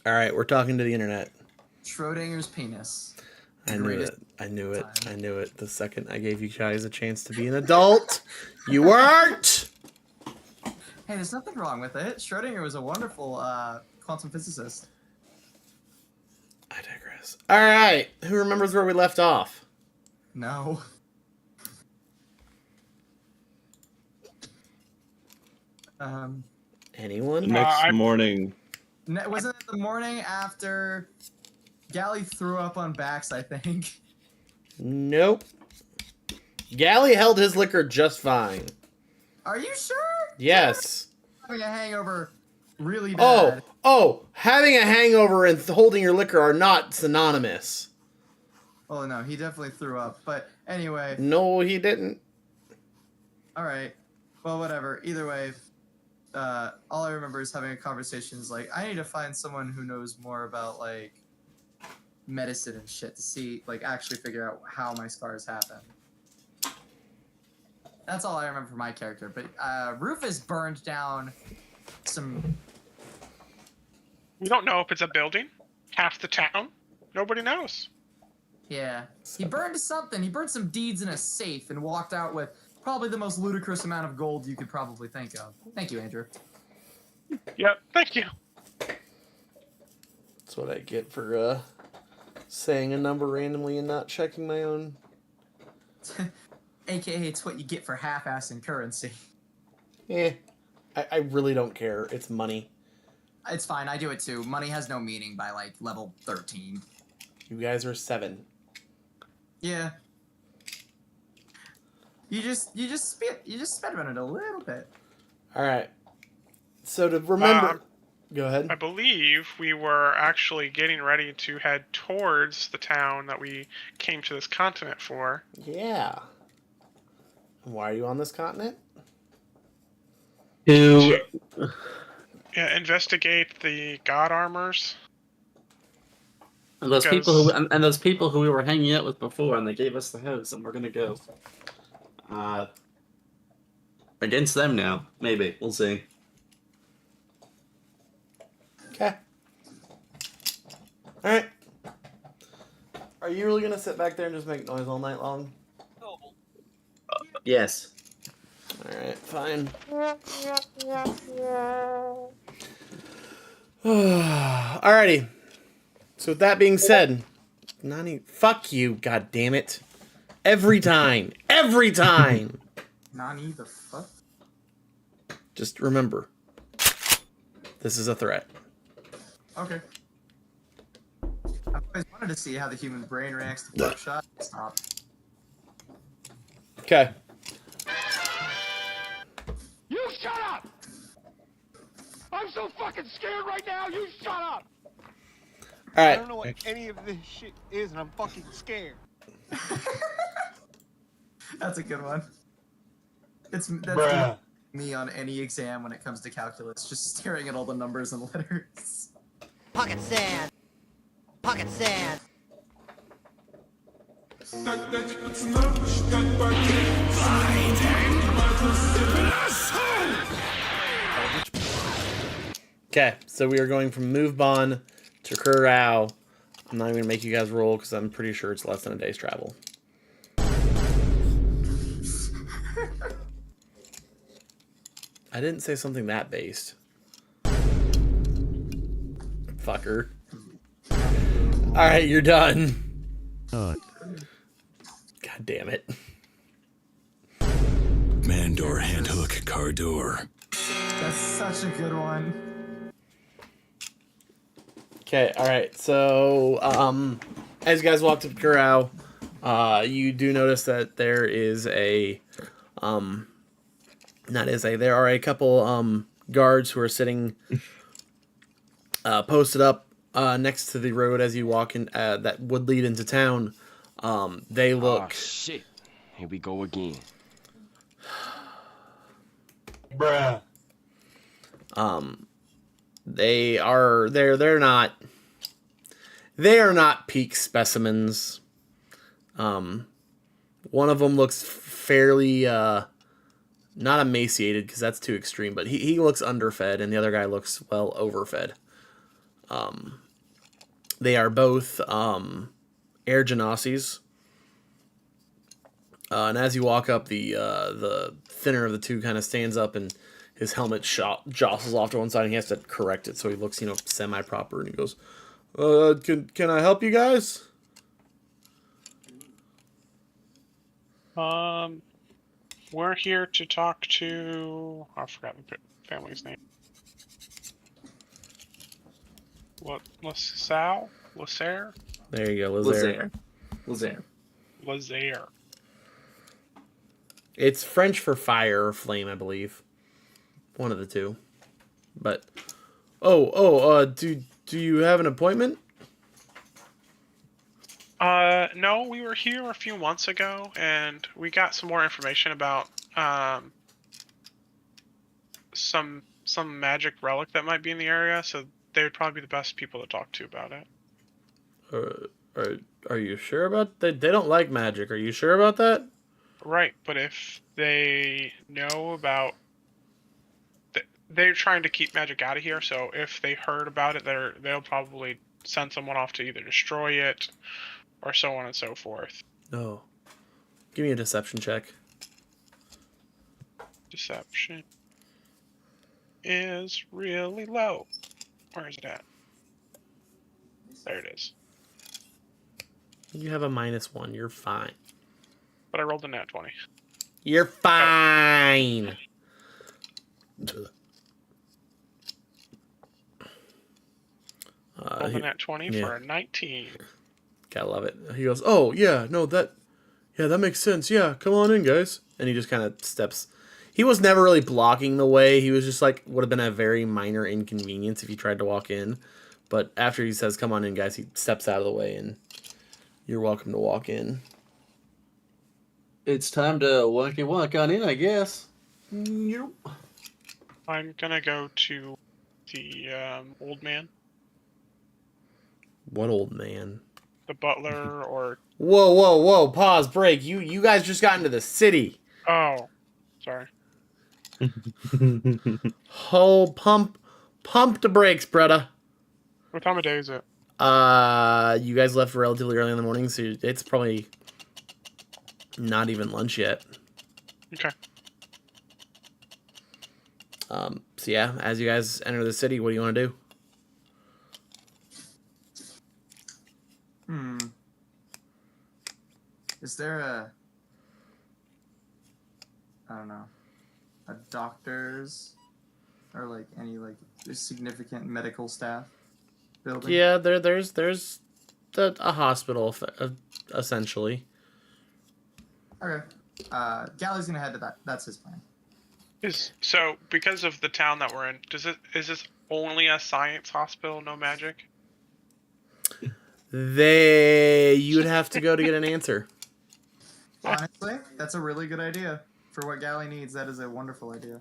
All right, we're talking to the internet. Schrodinger's penis. I knew it. I knew it. I knew it. The second I gave you guys a chance to be an adult, you weren't. Hey, there's nothing wrong with it. Schrodinger was a wonderful quantum physicist. I digress. All right, who remembers where we left off? No. Anyone? The next morning. Wasn't it the morning after Galley threw up on Bax, I think? Nope. Galley held his liquor just fine. Are you sure? Yes. Having a hangover really bad. Oh, having a hangover and holding your liquor are not synonymous. Oh, no, he definitely threw up. But anyway. No, he didn't. All right. Well, whatever. Either way, all I remember is having a conversation is like, I need to find someone who knows more about, like, medicine and shit to see, like, actually figure out how my scars happen. That's all I remember for my character. But Rufus burned down some... We don't know if it's a building. Half the town. Nobody knows. Yeah. He burned something. He burned some deeds in a safe and walked out with probably the most ludicrous amount of gold you could probably think of. Thank you, Andrew. Yep, thank you. That's what I get for saying a number randomly and not checking my own. AKA, it's what you get for half-assing currency. Eh. I really don't care. It's money. It's fine. I do it too. Money has no meaning by, like, level 13. You guys are 7. Yeah. You just sped on it a little bit. All right. So to remember, go ahead. I believe we were actually getting ready to head towards the town that we came to this continent for. Yeah. And why are you on this continent? To Investigate the god armors. and those Because- people who those people who we were hanging out with before, and they gave us the house, and we're gonna go against them now. Maybe we'll see. Okay. All right. Are you really gonna sit back there and just make noise all night long? Yes. All right, fine. Alrighty. So with that being said, Nani, fuck you, god damn it! Every time, every time. Nani the fuck? Just remember, this is a threat. Okay. I've always wanted to see how the human brain reacts to buckshot. Stop. Okay. You shut up! I'm so fucking scared right now, you shut up! All I right. don't know what any of this shit is, and I'm fucking scared. That's a good one. That's Bruh. me on any exam when it comes to calculus, just staring at all the numbers and letters. Pocket sand. Pocket sand. Okay, so we are going from Movebon to Kurao. I'm not even gonna make you guys roll because I'm pretty sure it's less than a day's travel. I didn't say something that based. Fucker. Alright, you're done. God damn it. Mandor handhook car door. That's such a good one. Okay, alright, so as you guys walk to Kurao, you do notice that there is there are a couple guards who are sitting posted up next to the road as you walk in that would lead into town. They look Oh, shit. Here we go again. Bruh. they are not peak specimens. One of them looks fairly not emaciated because that's too extreme, but he looks underfed, and the other guy looks well overfed. They are both air genasies. And as you walk up, the thinner of the two kind of stands up, and his helmet jostles off to one side, and he has to correct it, so he looks, semi-proper, and he goes, can I help you guys? We're here to talk to... I forgot the family's name. What? LaSalle? Lasaire? There you go, Lazaire. Lazaire. It's French for fire or flame, I believe. One of the two. But, do you have an appointment? No, we were here a few months ago, and we got some more information about some magic relic that might be in the area, so they would probably be the best people to talk to about it. Are you sure about that? They don't like magic. Are you sure about that? Right, but if they know about... They're trying to keep magic out of here, so if they heard about it, they'll probably send someone off to either destroy it or so on and so forth. Oh. Give me a deception check. Deception is really low. Where is it at? There it is. You have a -1. You're fine. But I rolled a nat 20. You're fine. Rolled a nat 20 for a 19. Gotta love it. He goes, oh, yeah, no, that makes sense. Yeah, come on in, guys. And he just kind of steps. He was never really blocking the way. He was just like, would have been a very minor inconvenience if you tried to walk in. But after he says, come on in, guys, he steps out of the way, and you're welcome to walk in. It's time to walk on in, I guess. Yep. I'm gonna go to the old man. What old man? The butler, or... Whoa, pause, break. You guys just got into the city. Oh, sorry. Pump the brakes, brother. What time of day is it? You guys left relatively early in the morning, so it's probably not even lunch yet. Okay. So yeah, as you guys enter the city, what do you want to do? Is there a doctor's or like any like significant medical staff building? Yeah, there's a hospital essentially. Okay. Gally's gonna head to that. That's his plan. So because of the town that we're in, is this only a science hospital, no magic? You'd have to go to get an answer. Honestly, that's a really good idea. For what Gally needs, that is a wonderful idea.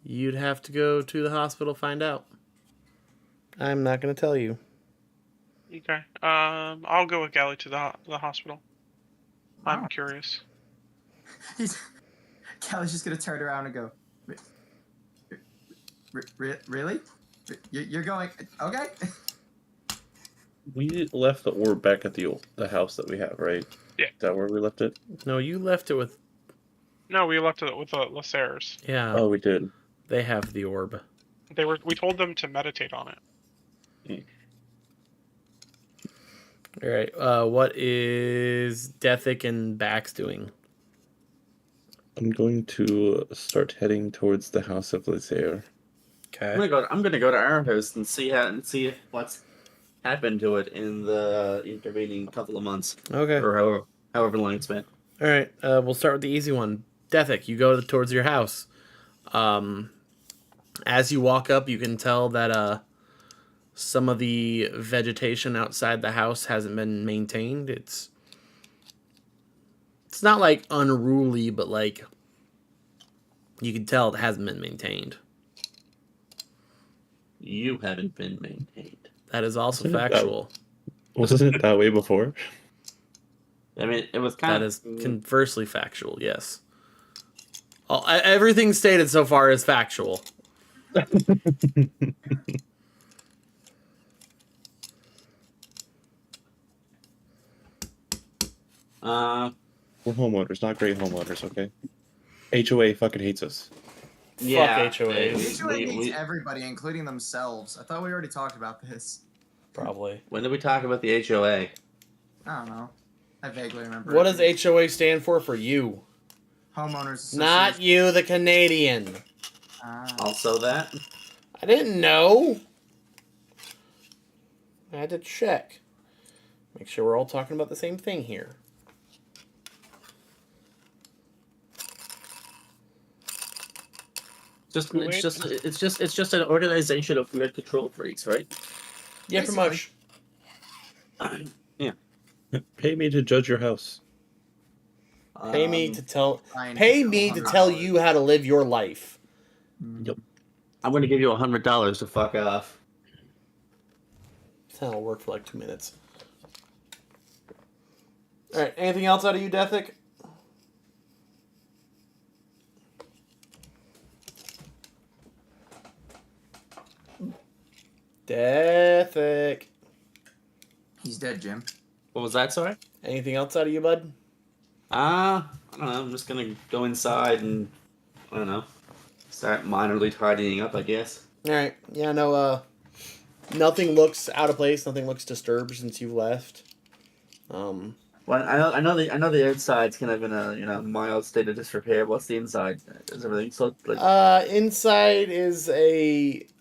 You'd have to go to the hospital, find out. I'm not going to tell you. Okay. I'll go with Gally to the hospital. I'm curious. Gally's just gonna turn around and go. Really? You're going? Okay. We left the orb back at the house that we have, right? Yeah. Is that where we left it? No, you left it with... No, we left it with the Lasaires. Yeah. Oh, we did. They have the orb. We told them to meditate on it. All right. What is Dethick and Bax doing? I'm going to start heading towards the house of Lazaire. Okay. I'm gonna go to our house and see what's happened to it in the intervening couple of months. Okay. Or however long it's been. All right. We'll start with the easy one. Dethick, you go towards your house. As you walk up, you can tell that some of the vegetation outside the house hasn't been maintained. It's not like unruly, but like you can tell it hasn't been maintained. You haven't been maintained. That is also factual. Wasn't it that way before? I mean, it was kind That of... is conversely factual, yes. Everything stated so far is factual. We're homeowners, not great homeowners, okay? HOA fucking hates us. Yeah, Fuck HOAs. HOA hates everybody, including themselves. I thought we already talked about this. Probably. When did we talk about the HOA? I don't know. I vaguely remember. What does HOA stand for you? Homeowners Association. Not you, the Canadian. Also that. I didn't know. I had to check. Make sure we're all talking about the same thing here. It's just an organization of weird control freaks, right? Yeah, pretty much. Yeah. Pay me to judge your house. Pay me to tell. Fine. Pay me to tell you how to live your life. Yep. I'm gonna give you $100 to fuck off. That'll work for like 2 minutes. All right. Anything else out of you, Dethic? Dethic. He's dead, Jim. What was that, sorry? Anything else out of you, bud? I don't know. I'm just gonna go inside and I don't know. Start minorly tidying up, I guess. All right. Yeah. No. Nothing looks out of place. Nothing looks disturbed since you've left. Well, I know the outside's kind of in a mild state of disrepair. What's the inside? Is everything so like? Inside is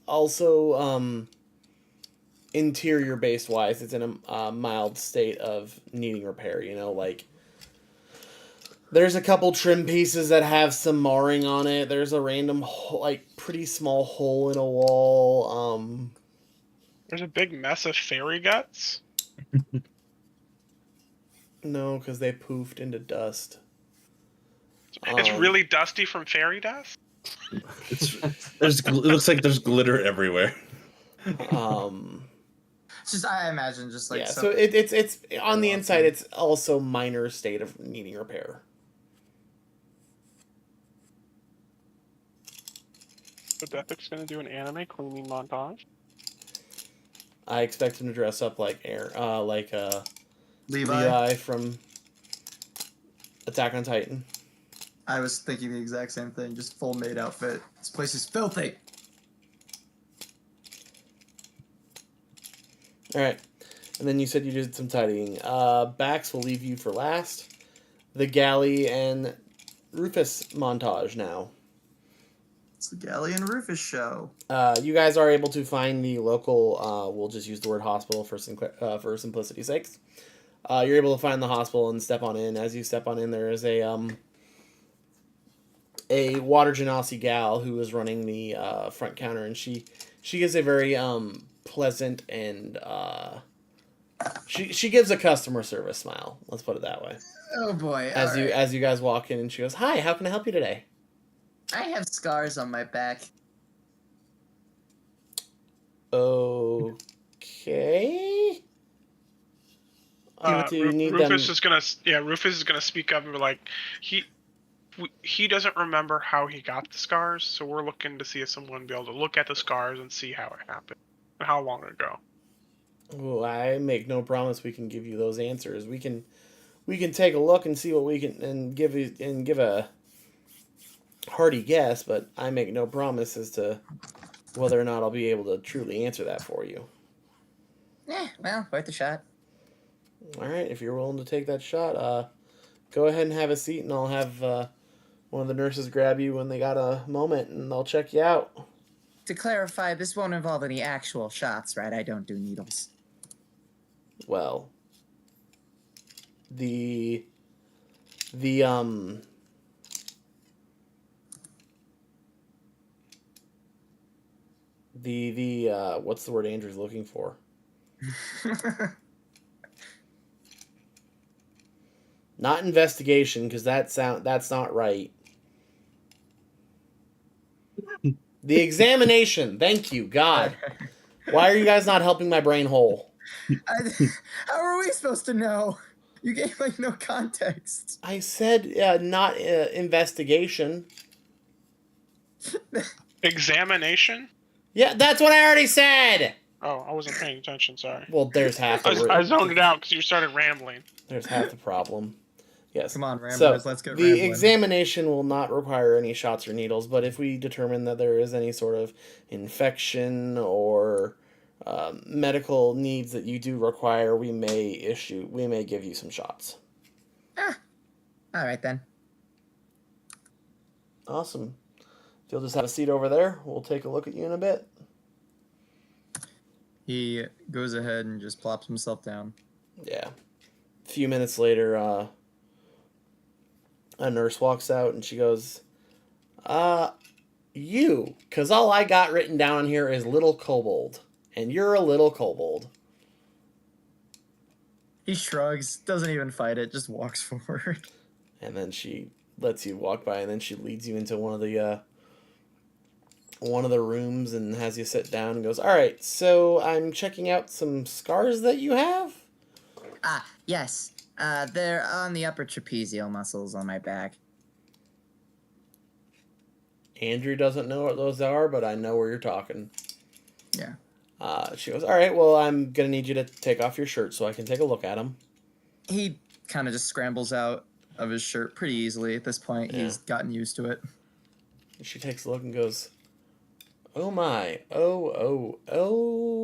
also interior based wise, it's in a mild state of needing repair. You know, like there's a couple trim pieces that have some marring on it. There's a random pretty small hole in a wall. There's a big mess of fairy guts. No, because they poofed into dust. It's really dusty from fairy dust. It looks like there's glitter everywhere. It's just I imagine just like yeah. So it's on the inside. It's also minor state of needing repair. So Dethic's gonna do an anime cleaning montage. I expect him to dress up like Levi. Levi from Attack on Titan. I was thinking the exact same thing, just full maid outfit. This place is filthy. Alright. And then you said you did some tidying. Bax will leave you for last. The Galley and Rufus montage now. It's the Galley and Rufus show. You guys are able to find the local, we'll just use the word hospital for simplicity's sake. You're able to find the hospital and step on in. As you step on in, there is a water genasi gal who is running the front counter, and she gives a very pleasant and she gives a customer service smile. Let's put it that way. Oh boy! As you guys walk in, and she goes, "Hi, how can I help you today?" I have scars on my back. Okay. Rufus is gonna speak up and be like, he doesn't remember how he got the scars, so we're looking to see if someone will be able to look at the scars and see how it happened and how long ago. Well, I make no promise we can give you those answers. We can take a look and see what we can and give a hearty guess, but I make no promise as to whether or not I'll be able to truly answer that for you. Well, worth a shot. All right, if you're willing to take that shot, go ahead and have a seat, and I'll have one of the nurses grab you when they got a moment, and they'll check you out. To clarify, this won't involve any actual shots, right? I don't do needles. Well, the what's the word Andrew's looking for? Not investigation, because that's not right. The examination. Thank you, God. Why are you guys not helping my brain hole? How are we supposed to know? You gave like no context. I said not investigation. Examination? Yeah, that's what I already said. Oh, I wasn't paying attention. Sorry. Well, there's half the I zoned it out because you started rambling. There's half the problem. Yes. Come on, ramblers, So let's get the rambling. examination will not require any shots or needles, but if we determine that there is any sort of infection or medical needs that you do require, we may give you some shots. All right then. Awesome. If you'll just have a seat over there, we'll take a look at you in a bit. He goes ahead and just plops himself down. Yeah. A few minutes later, a nurse walks out and she goes, you, because all I got written down here is little kobold, and you're a little kobold. He shrugs, doesn't even fight it, just walks forward. And then she lets you walk by, and then she leads you into one of the rooms and has you sit down and goes, all right, so I'm checking out some scars that you have? Yes. They're on the upper trapezial muscles on my back. Andrew doesn't know what those are, but I know where you're talking. Yeah. She goes, all right, well, I'm going to need you to take off your shirt so I can take a look at them. He kind of just scrambles out of his shirt pretty easily at this point. Yeah. He's gotten used to it. She takes a look and goes, oh my, oh, oh.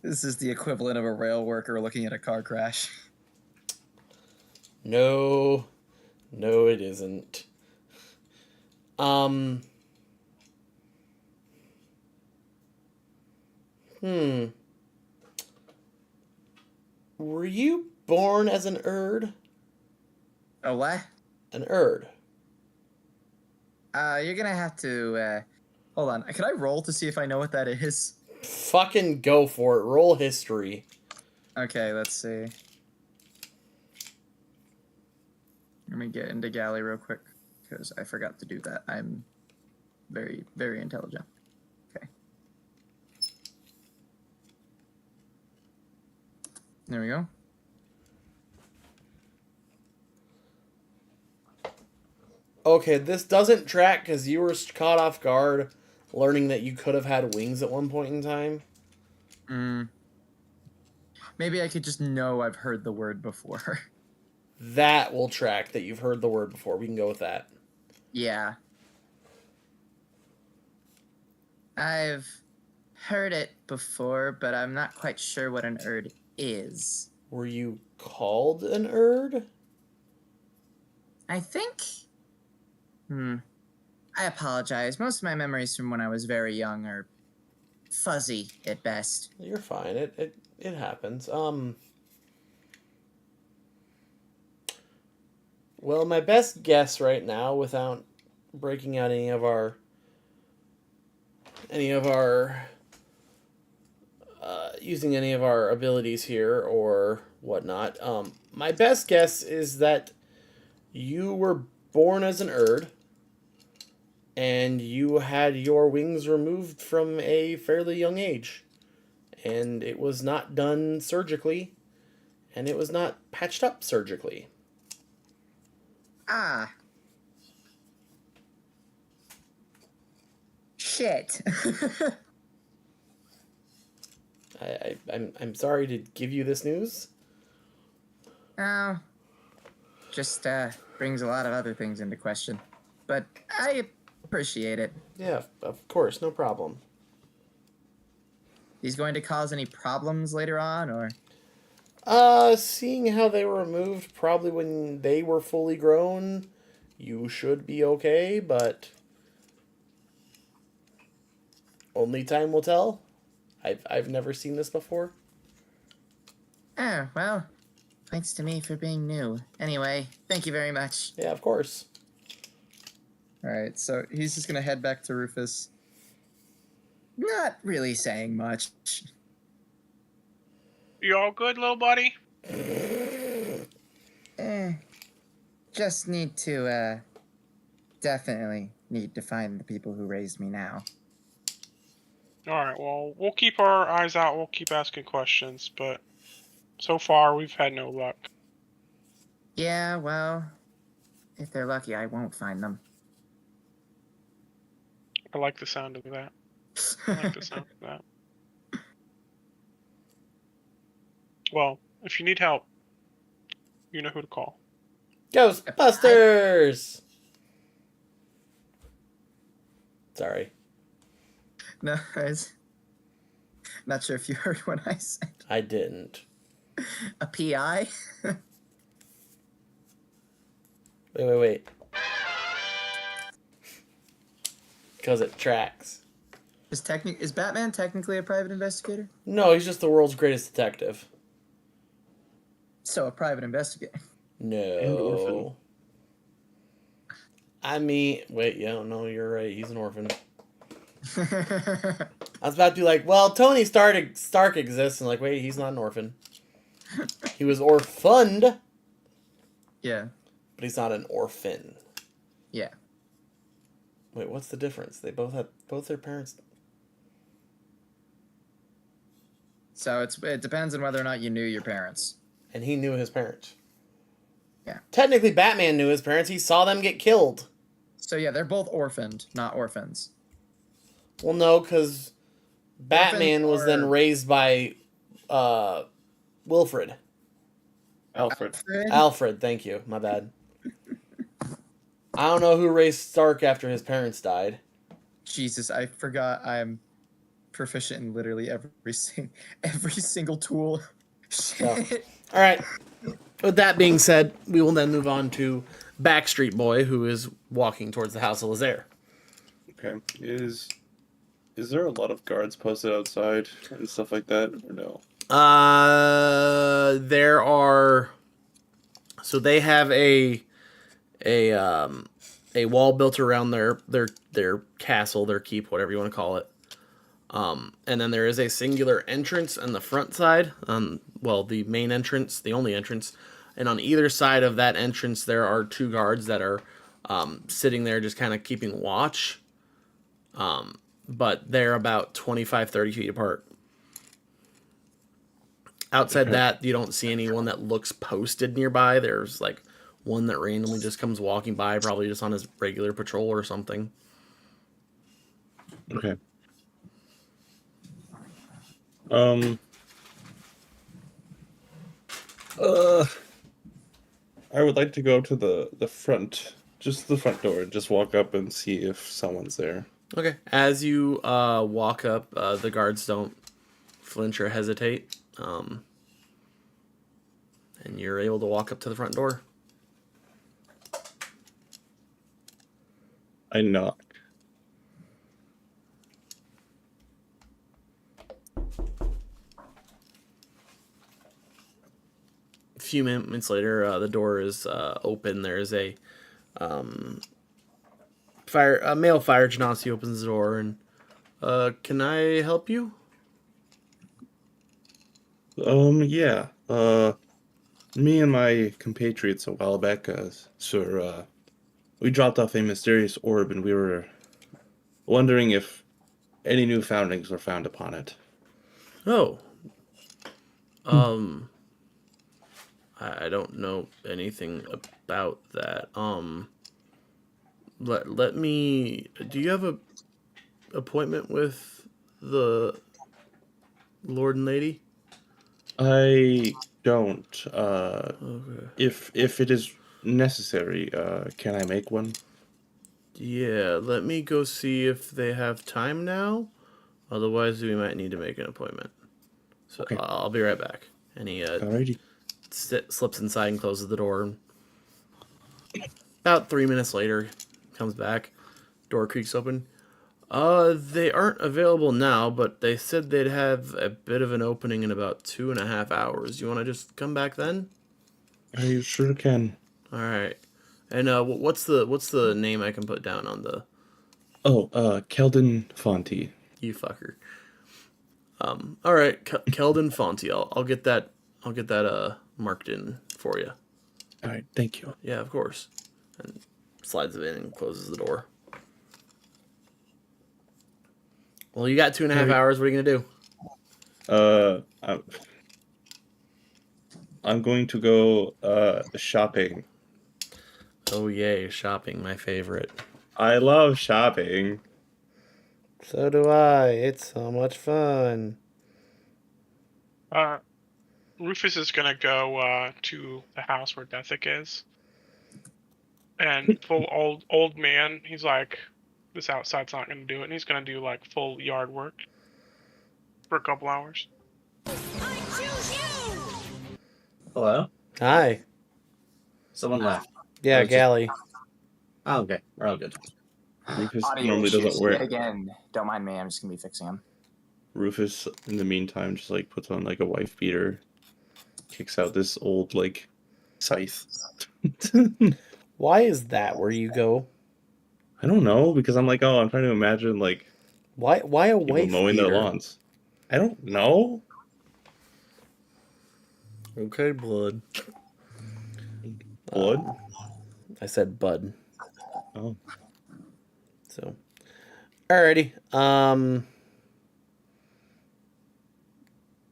This is the equivalent of a rail worker looking at a car crash. No, it isn't. Were you born as an Erd? A what? An Erd. You're gonna have to, hold on. Can I roll to see if I know what that is? Fucking go for it. Roll history. Okay, let's see. Let me get into Galley real quick, because I forgot to do that. I'm very, very intelligent. Okay. There we go. Okay, this doesn't track because you were caught off guard learning that you could have had wings at one point in time. Maybe I could just know I've heard the word before. That will track that you've heard the word before. We can go with that. Yeah. I've heard it before, but I'm not quite sure what an Erd is. Were you called an Erd? I think... I apologize. Most of my memories from when I was very young are fuzzy at best. You're fine. It happens. Well, my best guess right now, without breaking out any of our using any of our abilities here or whatnot, my best guess is that you were born as an Erd, and you had your wings removed from a fairly young age, and it was not done surgically, and it was not patched up surgically. Ah. Shit. I'm sorry to give you this news. Oh. Just, brings a lot of other things into question. But I appreciate it. Yeah, of course, no problem. He's going to cause any problems later on, or? Seeing how they were removed probably when they were fully grown, you should be okay, but only time will tell. I've never seen this before. Oh, well, thanks to me for being new. Anyway, thank you very much. Yeah, of course. Alright, so he's just gonna head back to Rufus. Not really saying much. You all good, little buddy? Just need to, definitely need to find the people who raised me now. Alright, well, we'll keep our eyes out, we'll keep asking questions, but so far we've had no luck. Yeah, well, if they're lucky, I won't find them. I like the sound of that. I like the sound of that. Well, if you need help, you know who to call. Ghostbusters! Sorry. No, I was not sure if you heard what I said. I didn't. A PI? Wait. Because it tracks. Is Batman technically a private investigator? No, he's just the world's greatest detective. So a private investigator. And orphan. No. I mean, wait, yeah, no, you're right. He's an orphan. I was about to be like, well, Tony Stark exists, and like, wait, he's not an orphan. He was orphaned, Yeah. but he's not an orphan. Yeah. Wait, what's the difference? They both their parents. So it depends on whether or not you knew your parents. And he knew his parents. Yeah. Technically, Batman knew his parents. He saw them get killed. So yeah, they're both orphaned, not orphans. Well, no, because Batman was then are- raised by Wilfred. Alfred. Alfred, thank you. My bad. I don't know who raised Stark after his parents died. Jesus, I forgot I'm proficient in literally every single tool. Shit. All right. With that being said, we will then move on to Backstreet Boy, who is walking towards the House of Lazaire. Okay. Is there a lot of guards posted outside and stuff like that, or no? There are. So they have a wall built around their castle, their keep, whatever you want to call it. And then there is a singular entrance on the front side. Well, the main entrance, the only entrance. And on either side of that entrance, there are two guards that are sitting there just kind of keeping watch. But they're about 25, 30 feet apart. Outside that, you don't see anyone that looks posted nearby. There's like one that randomly just comes walking by, probably just on his regular patrol or something. Okay. I would like to go to the front, just the front door, just walk up and see if someone's there. Okay. As you walk up, the guards don't flinch or hesitate. And you're able to walk up to the front door. I knock. A few minutes later, the door is open. There is a male fire genasi opens the door and can I help you? Yeah. Me and my compatriots a while back, sir, we dropped off a mysterious orb and we were wondering if any new foundings were found upon it. Oh. I don't know anything about that. Let me. Do you have a appointment with the Lord and Lady? I don't. Okay. If it is necessary, can I make one? Yeah, let me go see if they have time now. Otherwise, we might need to make an appointment. So Okay. I'll be right back. And he Alrighty. slips inside and closes the door. About 3 minutes later, comes back. Door creaks open. They aren't available now, but they said they'd have a bit of an opening in about 2.5 hours. You want to just come back then? I sure can. All right. And what's the name I can put down on the? Oh, Keldon Fonte. You fucker. All right, Keldon Fonte. I'll get that. I'll get that marked in for you. All right, thank you. Yeah, of course. And slides it in and closes the door. Well, you got 2.5 hours. What are you gonna do? I'm going to go shopping. Oh yay, shopping, my favorite. I love shopping. So do I. It's so much fun. Rufus is gonna go to the house where Dethick is, and full old man. He's like, this outside's not gonna do it, and he's gonna do like full yard work for a couple hours. Hello? Hi. Someone left. Yeah, was just- Galley. Oh, okay. We're all good. Rufus Audio normally issues doesn't wear. yet again. Don't mind me. I'm just gonna be fixing them. Rufus, in the meantime, just like puts on like a wife beater, kicks out this old like scythe. Why is that where you go? I don't know because I'm like, oh, I'm trying to imagine like Why a people wife mowing their beater? lawns. I don't know. Okay, blood. Blood? I said bud. Oh. So, alrighty.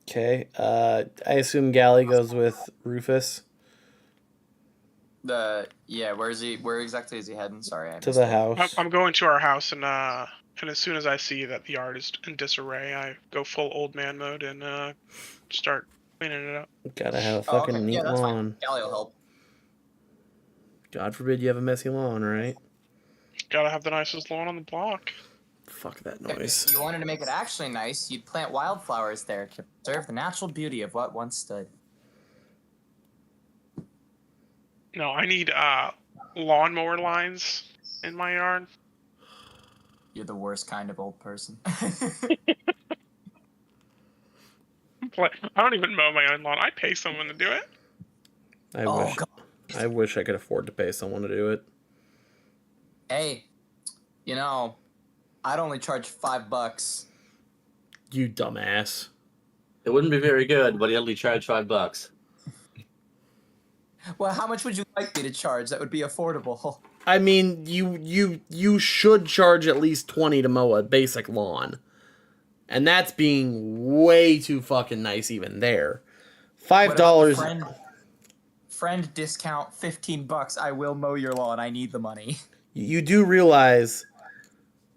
Okay. I assume Galley goes with Rufus Where is he? Where exactly is he heading? Sorry, I to missed the it. house. I'm going to our house, and as soon as I see that the yard is in disarray, I go full old man mode and start cleaning it up. Gotta have a Oh, fucking okay. neat Yeah, that's fine. lawn. Galley will help. God forbid you have a messy lawn, right? Gotta have the nicest lawn on the block. Fuck that If noise. you wanted to make it actually nice, you'd plant wildflowers there to preserve the natural beauty of what once stood. No, I need lawnmower lines in my yard. You're the worst kind of old person. I don't even mow my own lawn. I pay someone to do it. I wish I could afford to pay someone to do it. Hey, I'd only charge $5. You dumbass. It wouldn't be very good, but he only charged $5. Well, how much would you like me to charge? That would be affordable. I mean, you should charge at least 20 to mow a basic lawn. And that's being way too fucking nice even there. $5. Friend discount $15. I will mow your lawn. I need the money. You do realize,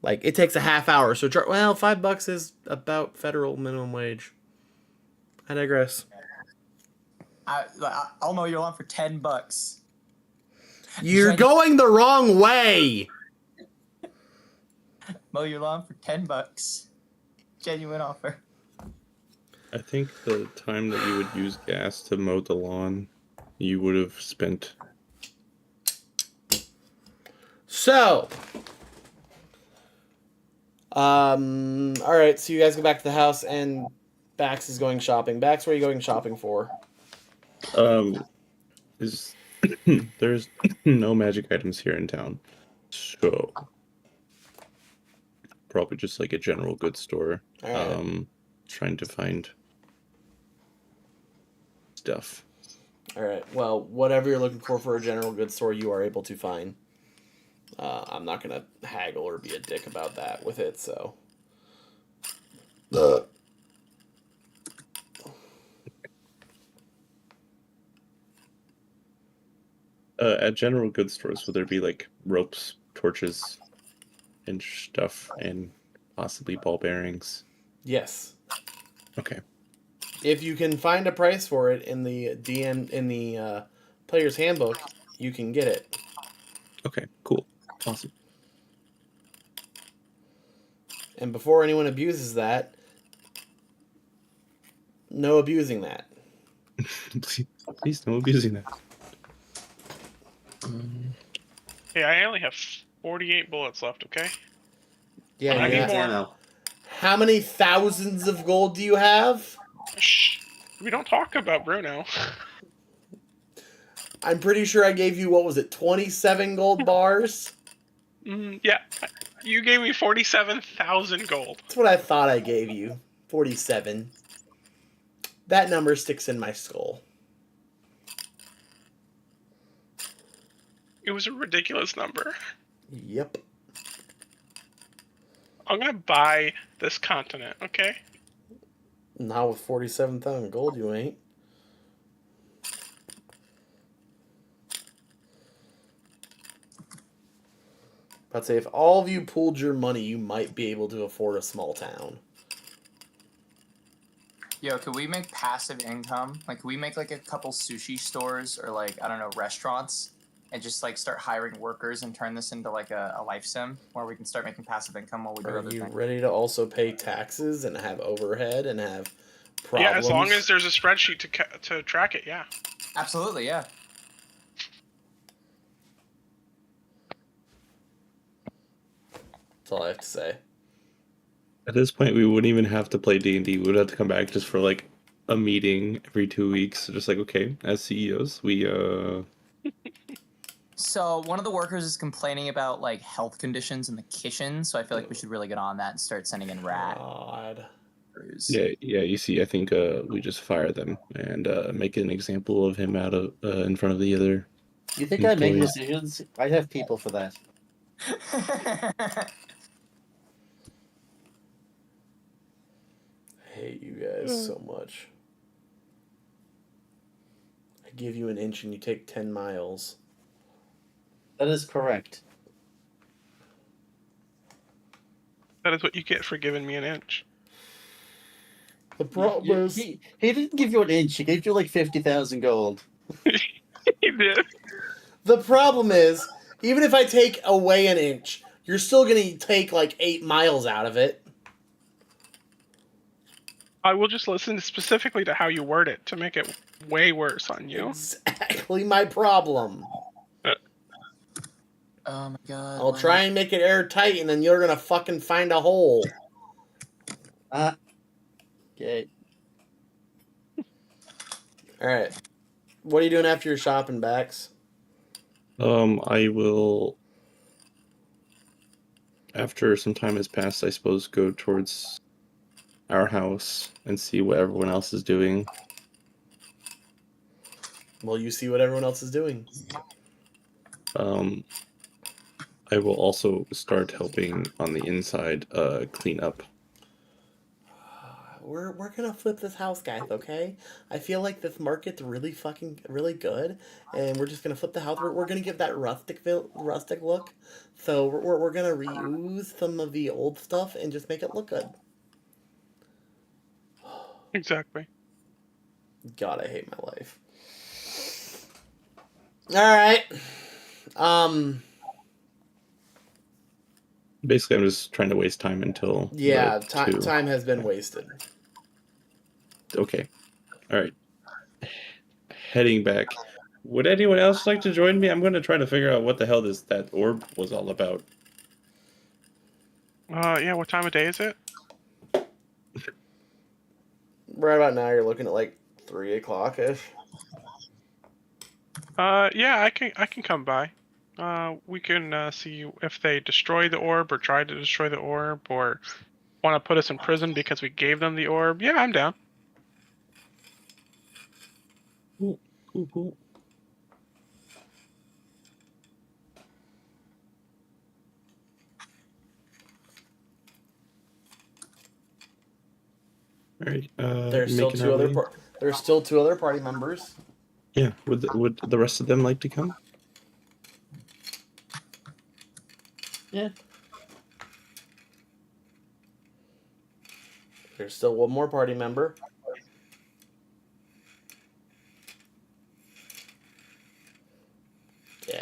like, it takes a half hour. So, well, $5 is about federal minimum wage. I digress. I'll mow your lawn for $10. You're going the wrong way. Mow your lawn for $10. Genuine offer. I think the time that you would use gas to mow the lawn, you would have spent. So, all right. So you guys go back to the house, and Bax is going shopping. Bax, what are you going shopping for? There's no magic items here in town, so probably just like a general goods store. Right. Trying to find stuff. All right. Well, whatever you're looking for a general goods store, you are able to find. I'm not gonna haggle or be a dick about that with it. So. At general goods stores, would there be like ropes, torches, and stuff, and possibly ball bearings? Yes. Okay. If you can find a price for it in the player's handbook, you can get it. Okay. Cool. Awesome. And before anyone abuses that, no abusing that. Please no abusing that. Hey, I only have 48 bullets left, okay? Yeah, I need more. Ammo. How many thousands of gold do you have? Shh. We don't talk about Bruno. I'm pretty sure I gave you, what was it, 27 gold bars? Yeah. You gave me 47,000 gold. That's what I thought I gave you. 47. That number sticks in my skull. It was a ridiculous number. Yep. I'm gonna buy this continent, okay? Now with 47,000 gold, you ain't. I'd say if all of you pooled your money, you might be able to afford a small town. Yo, could we make passive income? Like, could we make like a couple sushi stores or like, I don't know, restaurants and just like start hiring workers and turn this into like a life sim where we can start making passive income while we do Are other you things? ready to also pay taxes and have overhead and have problems? Yeah, as long as there's a spreadsheet to track it, yeah. Absolutely, yeah. That's all I have to say. At this point, we wouldn't even have to play D&D. We would have to come back just for like a meeting every 2 weeks. Just like, okay, as CEOs, we So one of the workers is complaining about like health conditions in the kitchen, so I feel like we should really get on that and start sending in rat. God. yeah. You see, I think we just fire them and make an example of him out of in front of the other. You think I make employees. decisions? I have people for that. I hate you guys so much. I give you an inch and you take 10 miles. That is correct. That is what you get for giving me an inch. The problem is... He didn't give you an inch. He gave you like 50,000 gold. He did. The problem is, even if I take away an inch, you're still going to take like 8 miles out of it. I will just listen specifically to how you word it to make it way worse on you. Exactly my problem. Oh my god. I'll try and make it airtight, and then you're going to fucking find a hole. Okay. Alright. What are you doing after your shopping, Bax? I will, after some time has passed, I suppose, go towards our house and see what everyone else is doing. Well, you see what everyone else is doing. I will also start helping on the inside clean up. We're gonna flip this house, guys, okay? I feel like this market's really good, and we're just gonna flip the house. We're gonna give that rustic look, so we're gonna reuse some of the old stuff and just make it look good. Exactly. God, I hate my life. All right. Basically, I'm just trying to waste time until. Yeah, time has been wasted. Okay. All right. Heading back. Would anyone else like to join me? I'm going to try to figure out what the hell that orb was all about. Yeah, what time of day is it? Right about now, you're looking at like 3 o'clock-ish. Yeah, I can come by. We can see if they destroy the orb or try to destroy the orb or want to put us in prison because we gave them the orb. Yeah, I'm down. Cool. All right. There's still two other party members. Yeah. Would the rest of them like to come? Yeah. There's still one more party member.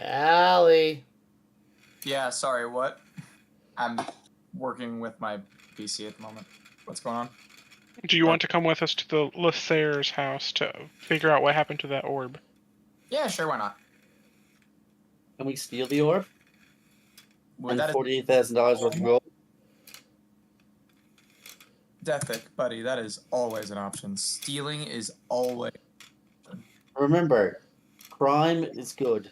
Allie. Yeah, sorry, what? I'm working with my PC at the moment. What's going on? Do you want to come with us to the Lasser's house to figure out what happened to that orb? Yeah, sure, why not? Can we steal the orb? Well, And that is $48,000 worth of gold? Deathic, buddy, that is always an option. Stealing is always... Remember, crime is good.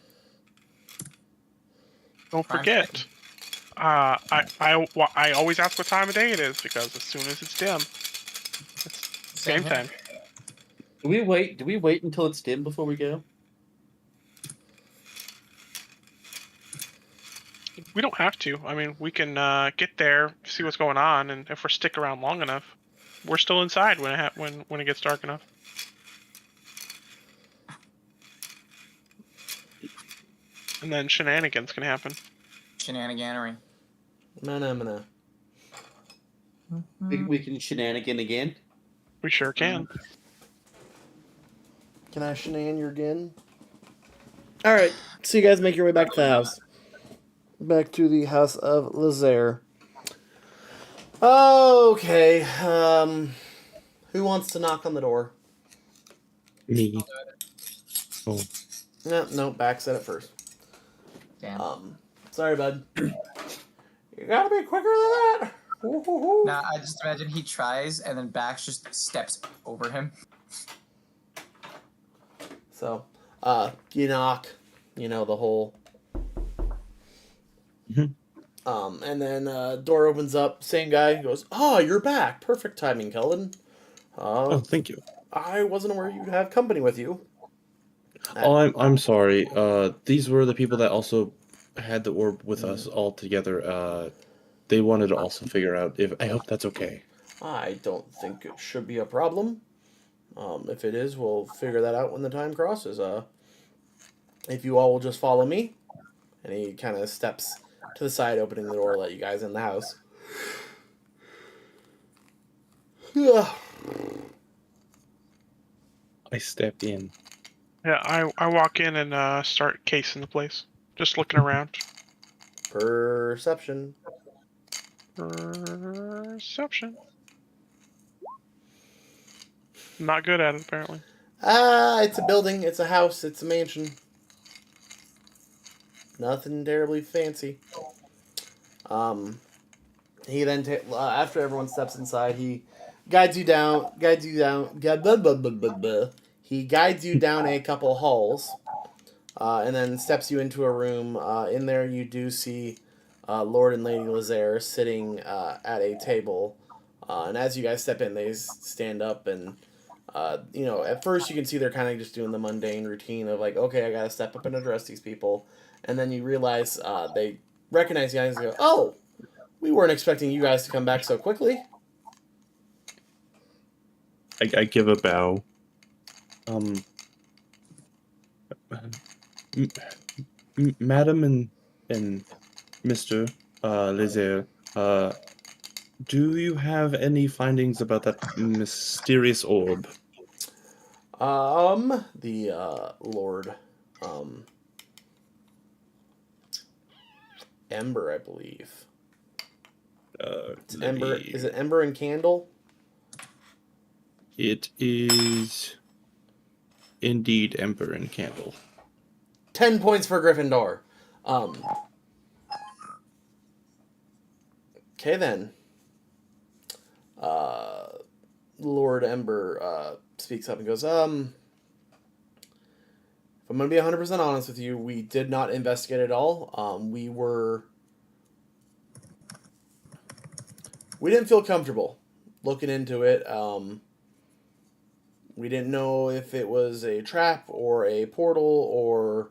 Don't forget. I always ask what time of day it is because as soon as it's dim, it's game time. Do we wait until it's dim before we go? We don't have to. I mean, we can get there, see what's going on, and if we stick around long enough, we're still inside when it gets dark enough. And then shenanigans can happen. shenaniganery. No. We can shenanigan again. We sure can. Can I shenan your gin? All right. So you guys make your way back to the house. Back to the house of Lazaire. Okay. Who wants to knock on the door? Me. Oh, No, Back said it first. Damn. Sorry, bud. You gotta be quicker than that. Woo-hoo-hoo. Now I just imagine he tries and then Bax just steps over him. So, you knock. You know the whole. And then door opens up. Same guy goes, "Oh, you're back. Perfect timing, Kelvin. oh, thank you. I wasn't aware you'd have company with you." Oh, I'm sorry. These were the people that also had the orb with us all together. They wanted to also figure out if. I hope that's okay. I don't think it should be a problem. If it is, we'll figure that out when the time crosses. If you all will just follow me, and he kind of steps to the side, opening the door, let you guys in the house. I step in. Yeah, I walk in and start casing the place. Just looking around. Perception. Perception. Not good at it, apparently. It's a building, it's a house, it's a mansion. Nothing terribly fancy. He then, after everyone steps inside, he guides you down, he guides you down a couple halls, and then steps you into a room. In there you do see Lord and Lady Lazaire sitting at a table. And as you guys step in, they stand up and, at first you can see they're kind of just doing the mundane routine of like, okay, I got to step up and address these people. And then you realize they recognize you guys and go, oh, we weren't expecting you guys to come back so quickly. I give a bow. Madam and Mr. Lazaire, do you have any findings about that mysterious orb? The Lord, Ember, I believe. It's Ember. Is it Ember and Candle? It is indeed Ember and Candle. 10 points for Gryffindor. Okay then. Lord Ember speaks up and goes, if I'm going to be 100% honest with you, we did not investigate at all. We didn't feel comfortable looking into it. We didn't know if it was a trap or a portal or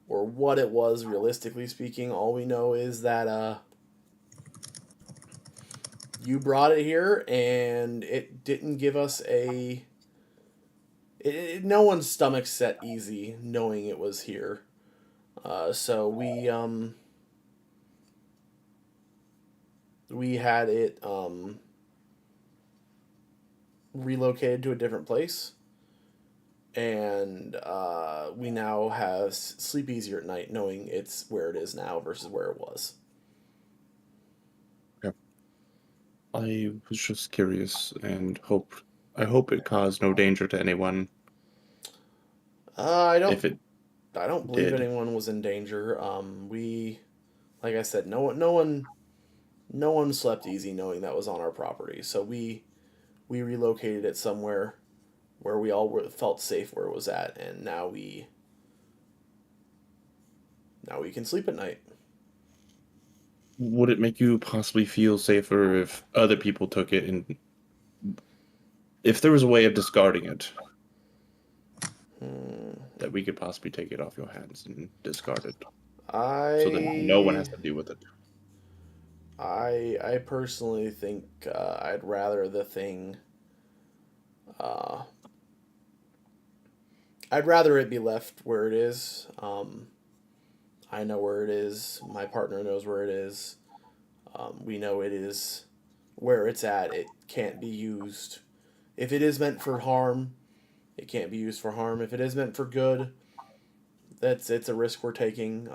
what it was, realistically speaking. All we know is that you brought it here, and it didn't give us no one's stomach set easy knowing it was here. So we had it relocated to a different place, and we now have sleep easier at night knowing it's where it is now versus where it was. I was just curious and I hope it caused no danger to anyone. I don't believe did. anyone was in danger. Like I said, no one slept easy knowing that was on our property. So we relocated it somewhere where we all felt safe where it was at, and now we can sleep at night. Would it make you possibly feel safer if other people took it and if there was a way of discarding it? That we could possibly take it off your hands and discard it. So that no one has to deal with it. I personally think I'd rather the thing. I'd rather it be left where it is. I know where it is. My partner knows where it is. We know it is where it's at. It can't be used. If it is meant for harm, it can't be used for harm. If it is meant for good, it's a risk we're taking.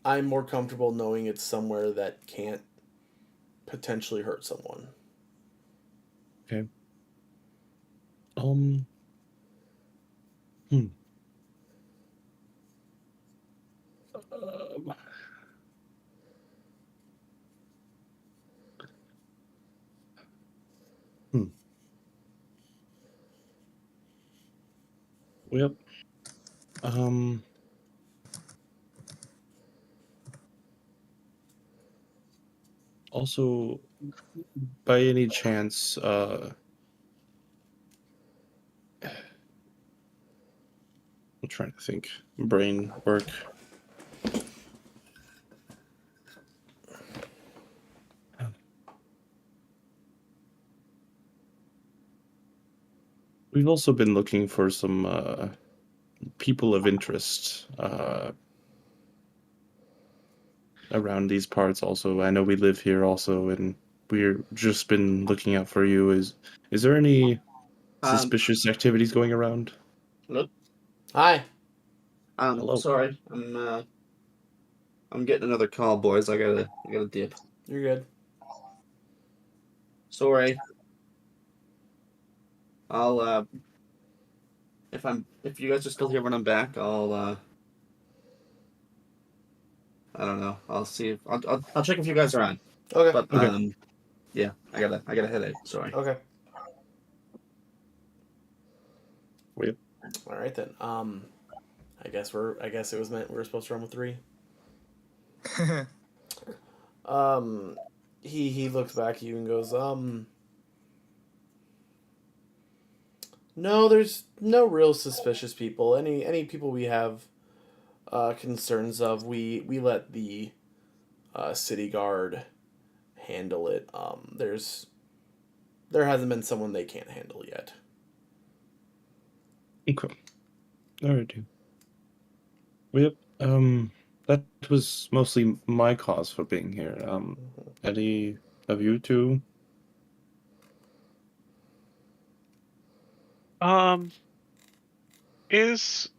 I'm more comfortable knowing it's somewhere that can't potentially hurt someone. Okay. Hmm. Um, hmm. Yep. Also, by any chance, I'm trying to think. Brain work. We've also been looking for some people of interest around these parts. Also, I know we live here also, and we're just been looking out for you. Is there any suspicious activities going around? Hello. Hi. Hello. Sorry, I'm getting another call, boys. I gotta dip. You're good. Sorry. I'll if you guys are still here when I'm back, I don't know. I'll see if I'll check if you guys are on. Okay. But Okay. yeah, I gotta head out. Sorry. Okay. Wait. All right then. I guess it was meant we were supposed to run with 3. He looks back at you and goes, no, there's no real suspicious people. Any people we have concerns of, we let the city guard handle it. There hasn't been someone they can't handle yet. Okay. Alrighty. Yep. That was mostly my cause for being here. Any of you two? Is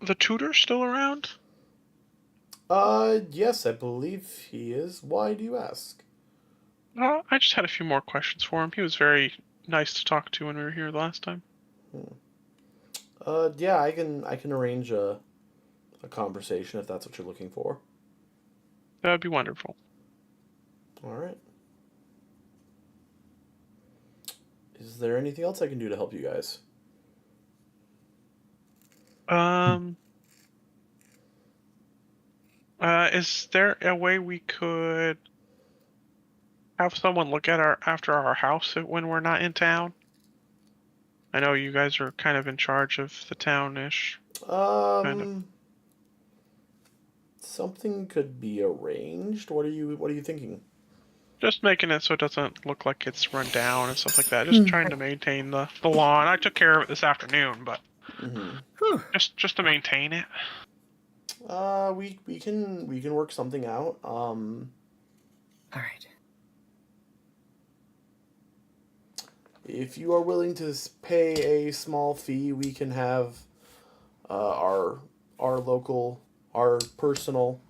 the tutor still around? Yes, I believe he is. Why do you ask? I just had a few more questions for him. He was very nice to talk to when we were here last time. Yeah, I can arrange a conversation if that's what you're looking for. That would be wonderful. All right. Is there anything else I can do to help you guys? Is there a way we could have someone look at after our house when we're not in town? I know you guys are kind of in charge of the town-ish. Kind of. Something could be arranged. What are you thinking? Just making it so it doesn't look like it's run down and stuff like that. Just trying to maintain the lawn. I took care of it this afternoon, but just to maintain it. We can work something out. All right. If you are willing to pay a small fee, we can have our personal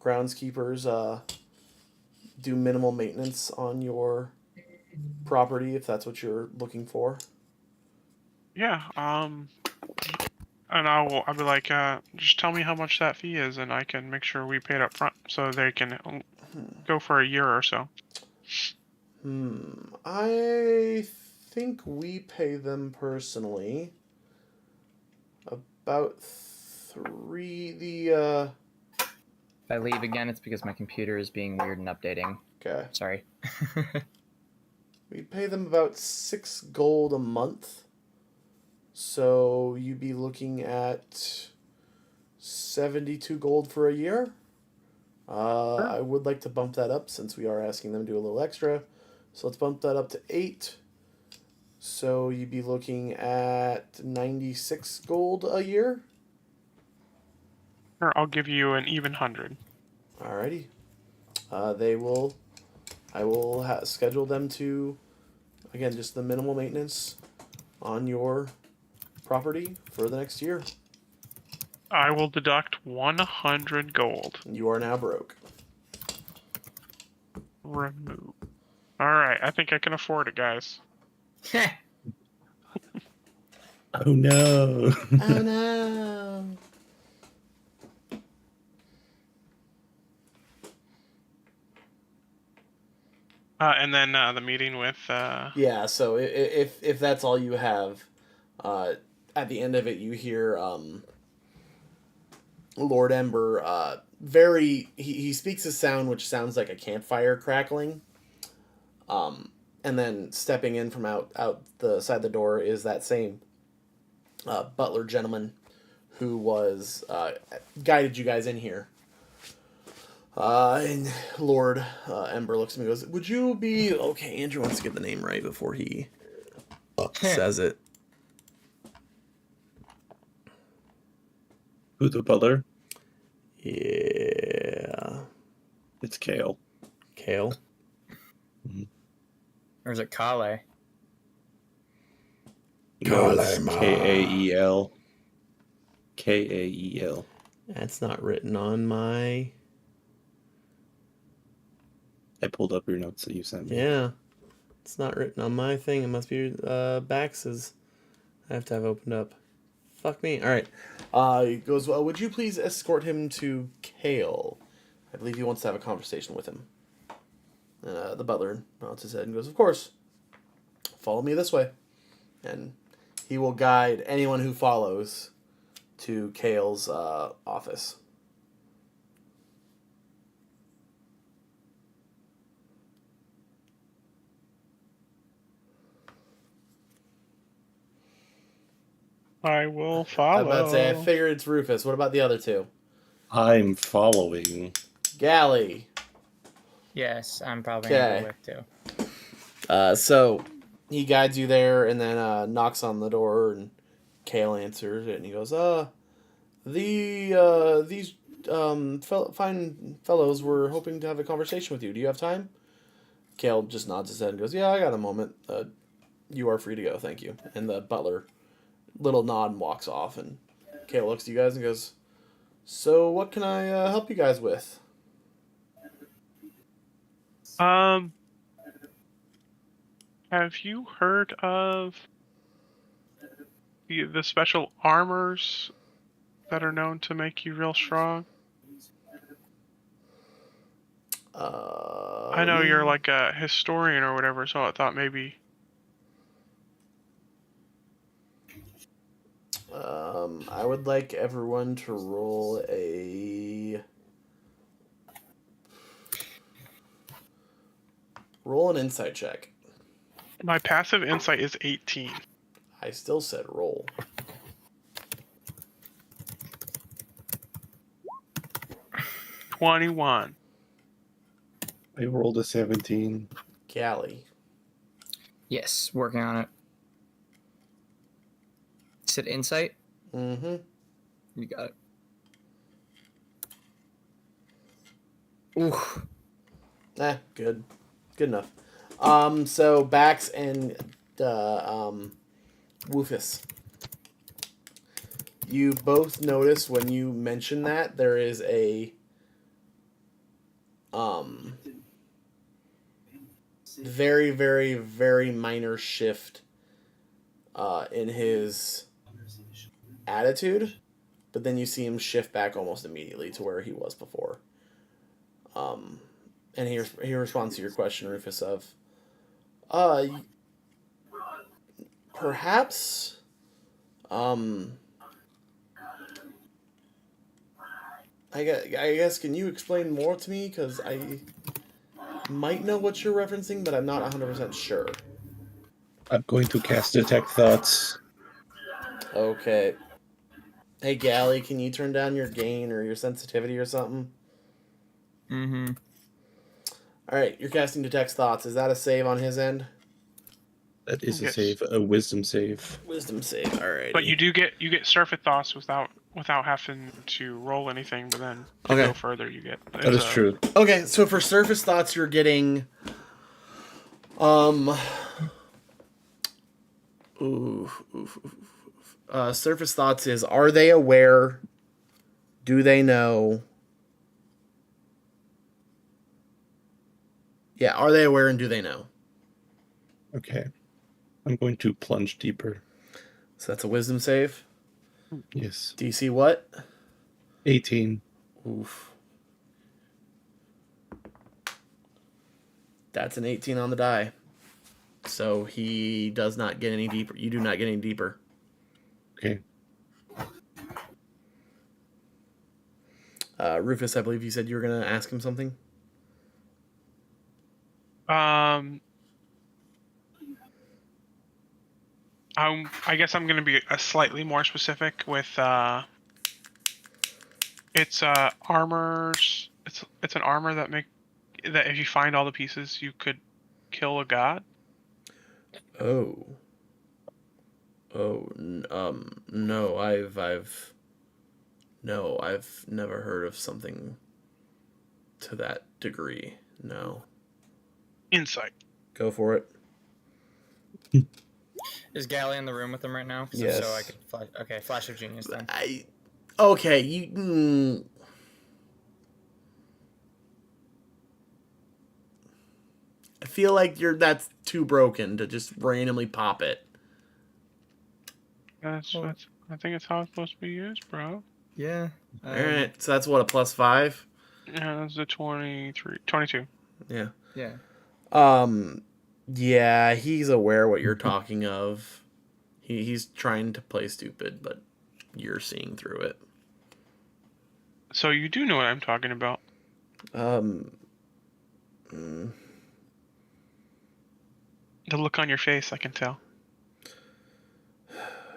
groundskeepers do minimal maintenance on your property if that's what you're looking for. Yeah. And I'll be like, just tell me how much that fee is, and I can make sure we pay it up front so they can go for a year or so. I think we pay them personally about 3. If I leave again, it's because my computer is being weird and updating. Okay. Sorry. We pay them about 6 gold a month. So you'd be looking at 72 gold for a year. Sure. I would like to bump that up since we are asking them to do a little extra. So let's bump that up to 8. So you'd be looking at 96 gold a year. Or I'll give you an even 100. Alrighty. I will schedule them to, again, just the minimal maintenance on your property for the next year. I will deduct 100 gold. You are now broke. Remove. Alright, I think I can afford it, guys. Oh no. Oh no. And then the meeting with... Yeah, so if that's all you have, at the end of it you hear Lord Ember he speaks a sound which sounds like a campfire crackling. And then stepping in from out the side of the door is that same butler gentleman who was guided you guys in here. And Lord Ember looks at me and goes, "Would you be okay?" Andrew wants to get the name right before he says it. Who, the butler? Yeah. It's Kale. Kale? Or is it Kale? No, it's Kael. Kael. That's not written on my... I pulled up your notes that you sent me. Yeah. It's not written on my thing. It must be Bax's. I have to have opened up. Fuck me. Alright. He goes, "Well, would you please escort him to Kale? I believe he wants to have a conversation with him." The butler nods his head and goes, "Of course. Follow me this way." And he will guide anyone who follows to Kale's office. I will I'm follow. about to say, I figured it's Rufus. What about the other two? I'm following. Galley. Yes, I'm probably gonna go with too. So he guides you there and then knocks on the door and Kale answers it and he goes, these fine fellows were hoping to have a conversation with you. Do you have time? Kale just nods his head and goes, "Yeah, I got a moment. You are free to go, thank you." And the butler, little nod and walks off, and Kale looks at you guys and goes, "So what can I help you guys with?" Have you heard of the special armors that are known to make you real strong? I know you're like a historian or whatever, so I thought maybe... I would like everyone to roll an insight check. My passive insight is 18. I still said roll. $21. I rolled a 17. Galley. Yes, working on it. Said insight? Mm-hmm. You got it. Ooh. Good. Good enough. So Bax and Woofus. You both notice when you mention that there is a very, very, very minor shift in his attitude, but then you see him shift back almost immediately to where he was before. And he responds to your question, Rufus, of, perhaps, I guess, can you explain more to me? Because I might know what you're referencing, but I'm not 100% sure. I'm going to cast Detect Thoughts. Okay. Hey, Galley, can you turn down your gain or your sensitivity or something? Mm-hmm. Alright, you're casting Detect Thoughts. Is that a save on his end? That is a Yes. save, a wisdom save. Wisdom save, alright. But you get Surfeit Thoughts without having to roll anything, but then to Okay. go further, you get. That is true. Okay, so for surface thoughts, you're getting, surface thoughts is: are they aware? Do they know? Yeah, are they aware and do they know? Okay. I'm going to plunge deeper. So that's a wisdom save. Yes. DC what? 18. Oof. That's an 18 on the die. So he does not get any deeper. You do not get any deeper. Okay. Rufus, I believe you said you were going to ask him something. I guess I'm going to be slightly more specific with it's armors. It's an armor that if you find all the pieces, you could kill a god. Oh. No, I've never heard of something to that degree. No. Insight. Go for it. Is Gally in the room with him right now? Yes. So I could flash. Okay, flash of genius then. Okay, you. I feel like that's too broken to just randomly pop it. I think it's how it's supposed to be used, bro. Yeah. All right, so that's what, a +5? Yeah, that's a 22. Yeah. Yeah. Yeah, he's aware what you're talking of. He's trying to play stupid, but you're seeing through it. So you do know what I'm talking about. The look on your face, I can tell.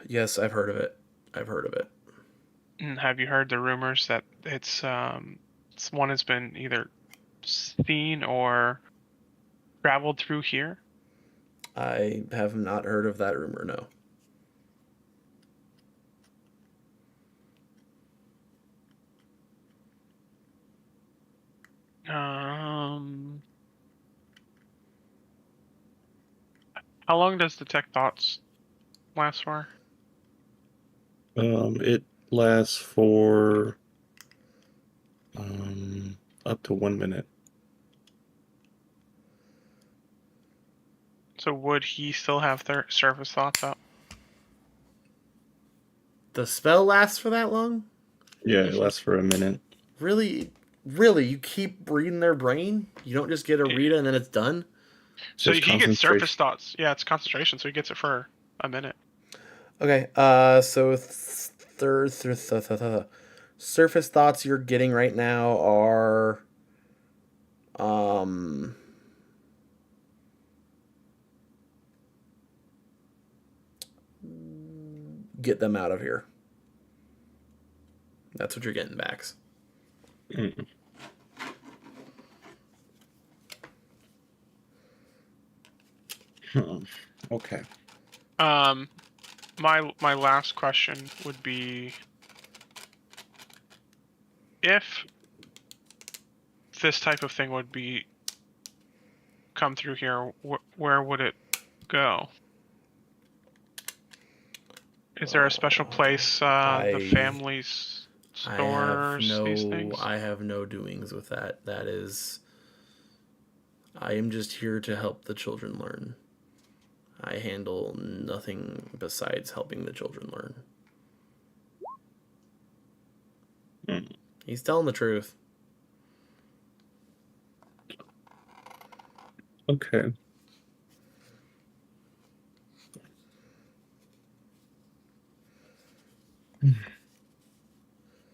Yes, I've heard of it. And have you heard the rumors that it's one has been either seen or traveled through here? I have not heard of that rumor, no. How long does detect thoughts last for? It lasts for up to 1 minute. So would he still have surface thoughts up? The spell lasts for that long? Yeah, it lasts for a minute. Really? You keep reading their brain? You don't just get a read and then it's done? So he gets surface thoughts. Yeah, it's concentration, so he gets it for a minute. Okay, so surface thoughts you're getting right now are get them out of here. That's what you're getting, Max. Okay. My last question would be, if this type of thing would be come through here, where would it go? Is there a special place the families stores these things? I have no doings with that. That is, I am just here to help the children learn. I handle nothing besides helping the children learn. He's telling the truth. Okay.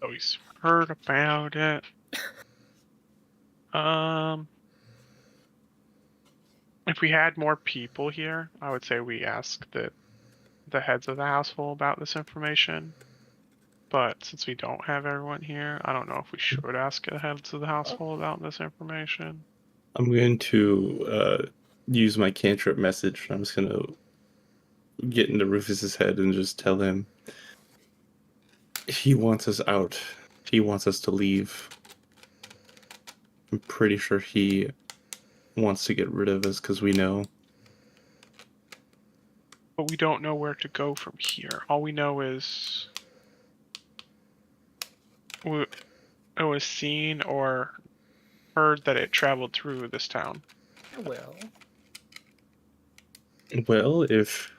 Oh, he's heard about it. If we had more people here, I would say we ask the heads of the household about this information. But since we don't have everyone here, I don't know if we should ask the heads of the household about this information. I'm going to use my cantrip message. I'm just going to get into Rufus's head and just tell him, He wants us out. He wants us to leave. I'm pretty sure he wants to get rid of us because we know. But we don't know where to go from here. All we know is it was seen or heard that it traveled through this town. Well, Well, if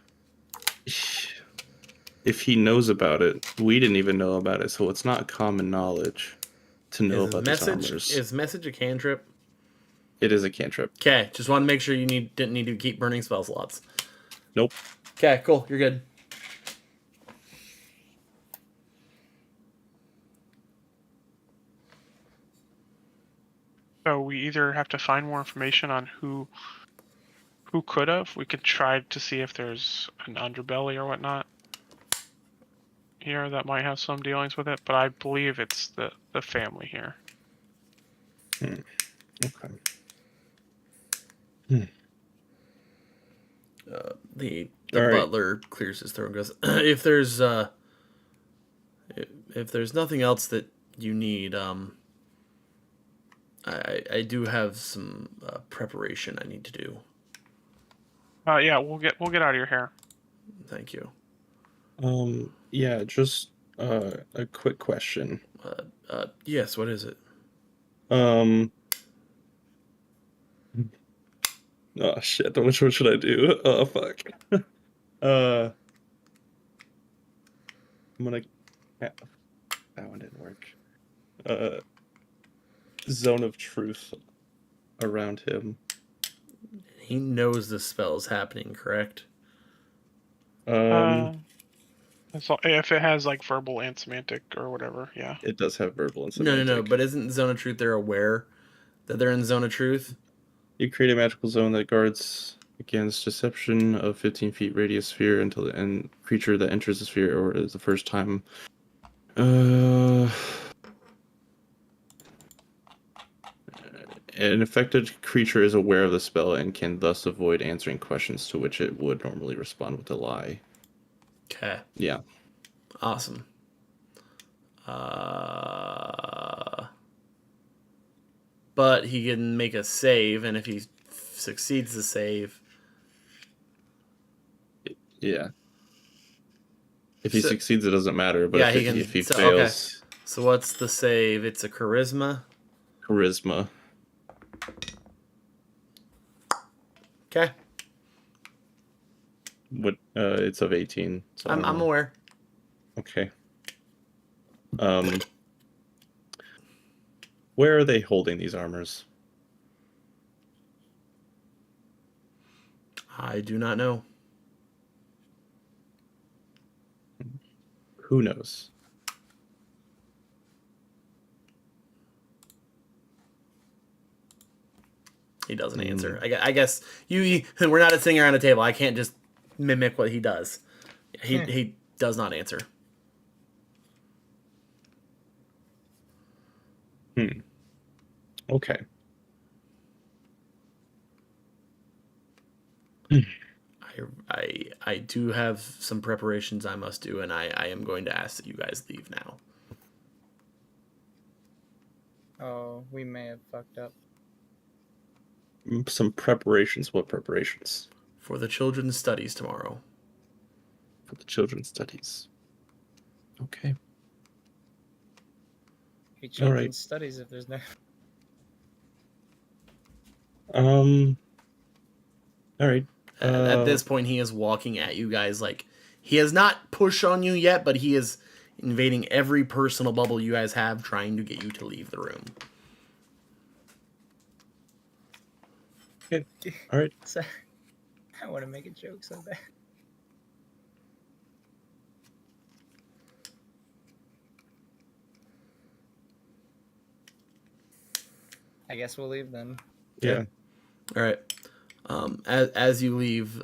he knows about it, we didn't even know about it, so it's not common knowledge to know about these armors. Is message a cantrip? It is a cantrip. Okay, just want to make sure you didn't need to keep burning spell slots. Nope. Okay, cool. You're good. So we either have to find more information on who could have. We could try to see if there's an underbelly or whatnot here that might have some dealings with it, but I believe it's the family here. Okay. The All right. butler clears his throat and goes, if there's nothing else that you need, I do have some preparation I need to do. Yeah, we'll get out of your hair. Thank you. Yeah, just a quick question. Yes, what is it? Oh shit, which one should I do? Oh fuck. I'm gonna that one didn't work. Zone of truth around him. He knows the spell is happening, correct? If it has like verbal and semantic or whatever, yeah. It does have verbal and semantic. No. But isn't Zone of Truth they're aware that they're in Zone of Truth? You create a magical zone that guards against deception of 15 feet radius sphere until the end creature that enters the sphere or is the first time. An affected creature is aware of the spell and can thus avoid answering questions to which it would normally respond with a lie. Okay. Yeah. Awesome. But he can make a save, and if he succeeds the save... Yeah. If he succeeds, it doesn't matter, but yeah, if he fails... Okay. So what's the save? It's a charisma? Charisma. Okay. What? It's of 18. So I'm aware. Okay. Where are they holding these armors? I do not know. Who knows? He doesn't answer. I guess we're not sitting around a table. I can't just mimic what he does. He does not answer. Okay. I do have some preparations I must do, and I am going to ask that you guys leave now. Oh, we may have fucked up. Some preparations. What preparations? For the children's studies tomorrow. For the children's studies. Okay. Children's studies if there's no... All right. At this point, he is walking at you guys like he has not pushed on you yet, but he is invading every personal bubble you guys have, trying to get you to leave the room. Okay. All right. So, I want to make a joke so bad. I guess we'll leave then. Yeah. All right. As you leave,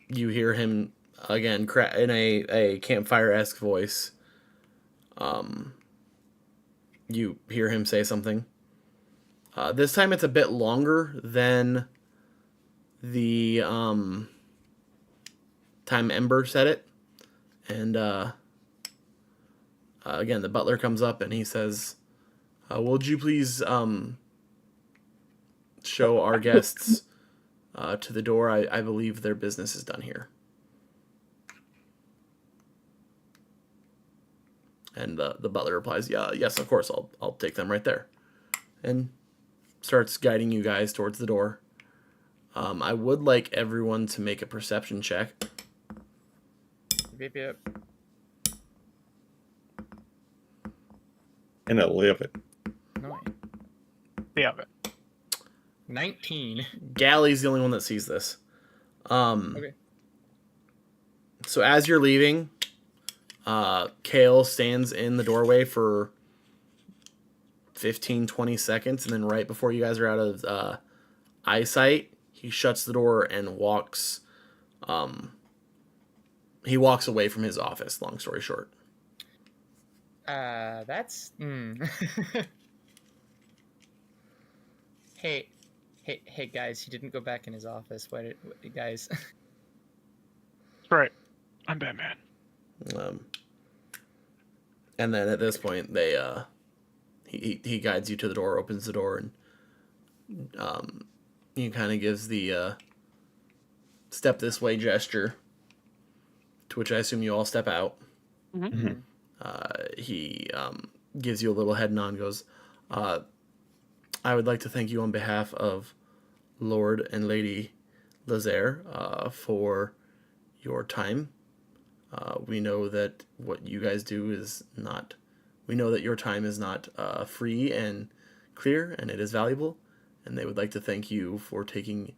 you hear him again in a campfire-esque voice. You hear him say something. This time it's a bit longer than the time Ember said it, and Again, the butler comes up and he says, would you please show our guests to the door? I believe their business is done here. And the butler replies, "Yeah, yes, of course, I'll take them right there," and starts guiding you guys towards the door. I would like everyone to make a perception check. Beep, beep. And 11. No. Yeah, but 19. Galley's the only one that sees this. Okay. So as you're leaving, Kale stands in the doorway for 15, 20 seconds, and then right before you guys are out of eyesight, he shuts the door and walks. He walks away from his office. Long story short. That's. Hey, guys! He didn't go back in his office. Guys? that's right. I'm Batman. And then at this point, he guides you to the door, opens the door, and he kind of gives the step this way gesture, to which I assume you all step out. Mm-hmm. He gives you a little head nod and goes, I would like to thank you on behalf of Lord and Lady Lazaire for your time. We know that what you guys do is not... We know that your time is not free and clear, and it is valuable. And they would like to thank you for taking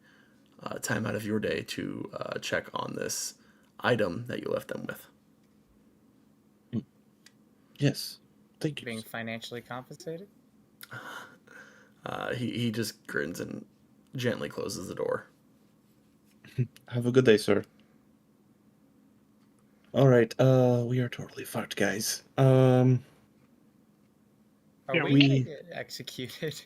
time out of your day to check on this item that you left them with. Yes. Thank you. Being financially compensated? He just grins and gently closes the door. Have a good day, sir. All right. We are totally fucked, guys. Are Yeah, we gonna get executed?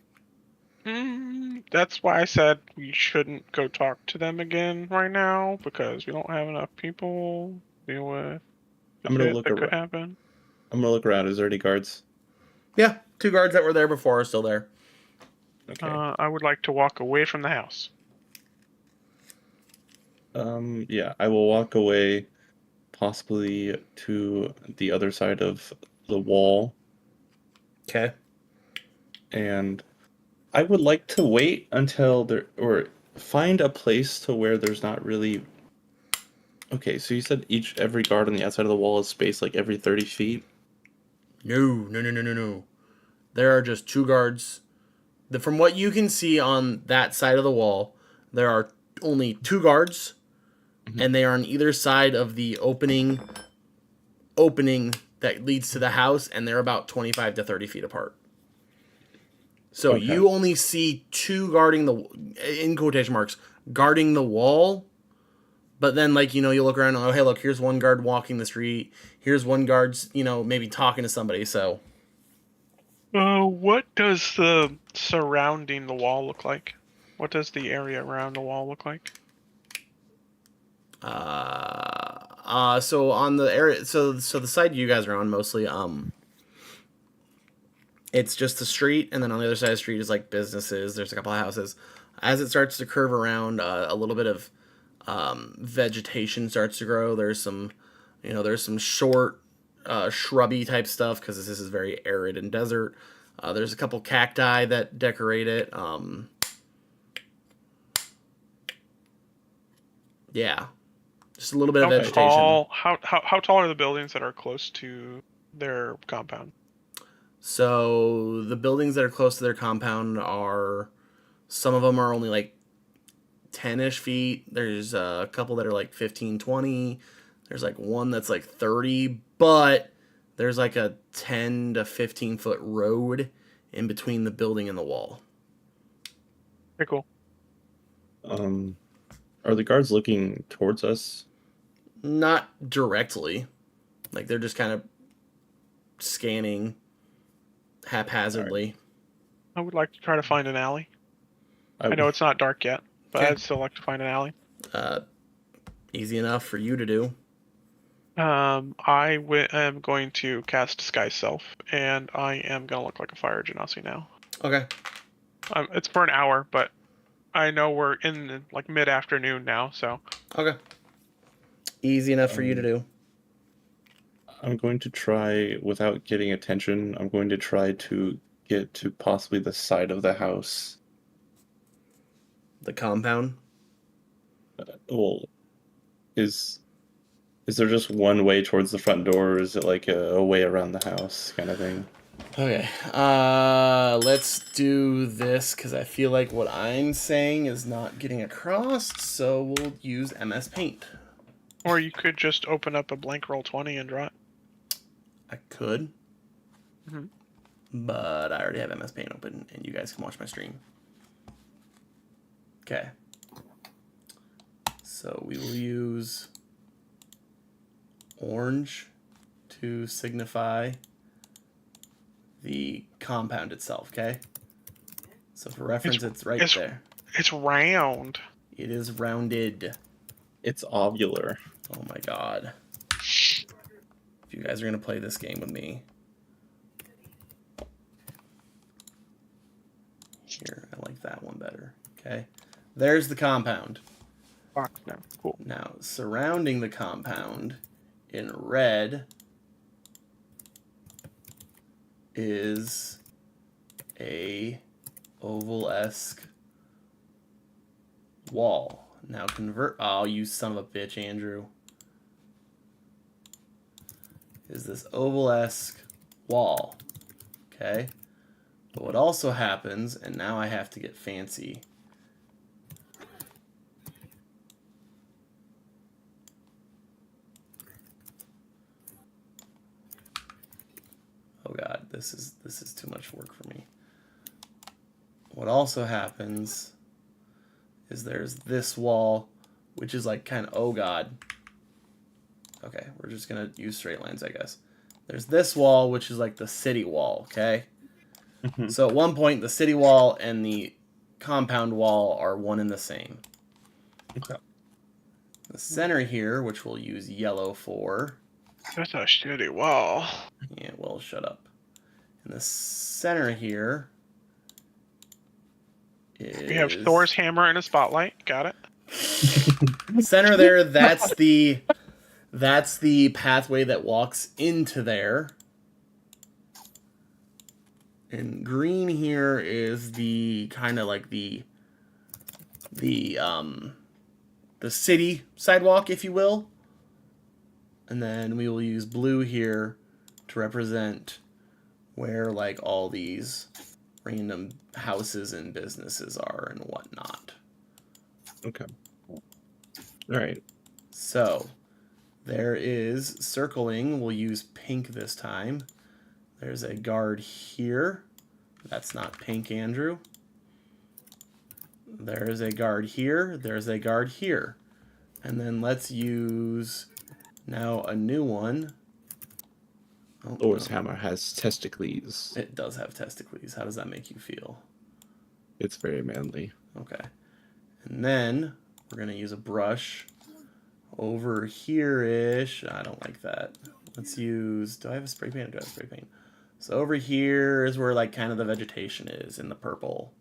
That's why I said we shouldn't go talk to them again right now, because we don't have enough people to deal with the I'm gonna shit look that could around. happen. I'm gonna look around. Is there any guards? Yeah, 2 guards that were there before are still there. Okay. I would like to walk away from the house. Yeah, I will walk away, possibly to the other side of the wall, Okay. and I would like to wait until or find a place to where there's not really. Okay, so you said every guard on the outside of the wall is spaced like every 30 feet? No. There are just 2 guards. From what you can see on that side of the wall, there are only 2 guards, and they are on either side of the opening that leads to the house, and they're about 25 to 30 feet apart. So Okay. you only see 2 guarding in quotation marks, guarding the wall. But then, you look around and, oh, hey, look, here's one guard walking the street. Here's one guard, maybe talking to somebody, so. What does the surrounding the wall look like? What does the area around the wall look like? So on the area, so the side you guys are on mostly, it's just the street, and then on the other side of the street is like businesses. There's a couple of houses. As it starts to curve around, a little bit of vegetation starts to grow. There's some short, shrubby type stuff because this is very arid and desert. There's a couple cacti that decorate it. Yeah, just a little bit of vegetation. How tall are the buildings that are close to their compound? So the buildings that are close to their compound some of them are only like 10-ish feet. There's a couple that are like 15, 20. There's like one that's like 30, but there's like a 10 to 15 foot road in between the building and the wall. Very cool. Are the guards looking towards us? Not directly. Like they're just kind of scanning haphazardly. Right. I would like to try to find an alley. I know it's not dark yet, but Okay. I'd still like to find an alley. Easy enough for you to do. am going to cast Sky Self, and I am gonna look like a fire genasi now. Okay. It's for an hour, but I know we're in like mid-afternoon now, so. Okay. Easy enough for you to do. I'm going to try, without getting attention, I'm going to try to get to possibly the side of the house. The compound? Well, is there just one way towards the front door, or is it like a way around the house kind of thing? Okay. Let's do this because I feel like what I'm saying is not getting across, so we'll use MS Paint. Or you could just open up a blank roll 20 and draw it. I could. Mm-hmm. But I already have MS Paint open, and you guys can watch my stream. Okay. So we will use orange to signify the compound itself, okay? So for reference, it's right there. It's round. It is rounded. It's ovular. Oh my god. If you guys are going to play this game with me. Here, I like that one better. Okay. There's the compound. Box now. Cool. Now, surrounding the compound in red is a oval-esque wall. Now convert... Oh, you son of a bitch, Andrew. Is this oval-esque wall. Okay? But what also happens, and now I have to get fancy... Oh god, this is too much work for me. What also happens is there's this wall, which is like kind of, oh god. Okay, we're just gonna use straight lines, I guess. There's this wall, which is like the city wall, okay? So at one point, the city wall and the compound wall are one and the same. Okay. The center here, which we'll use yellow for. That's a shitty wall. Yeah, well, shut up. In the center here is... We have Thor's hammer and a spotlight. Got it. Center there, that's the pathway that walks into there. And green here is the kind of like the city sidewalk, if you will. And then we will use blue here to represent where like all these random houses and businesses are and whatnot. Okay. All right. So there is circling. We'll use pink this time. There's a guard here. That's not pink, Andrew. There's a guard here. There's a guard here. And then let's use now a new one. Oh, Thor's no. hammer has testicles. It does have testicles. How does that make you feel? It's very manly. Okay. And then we're going to use a brush over here-ish. I don't like that. Let's use... Do I have a spray paint or do I have spray paint? So over here is where like kind of the vegetation is in the purple.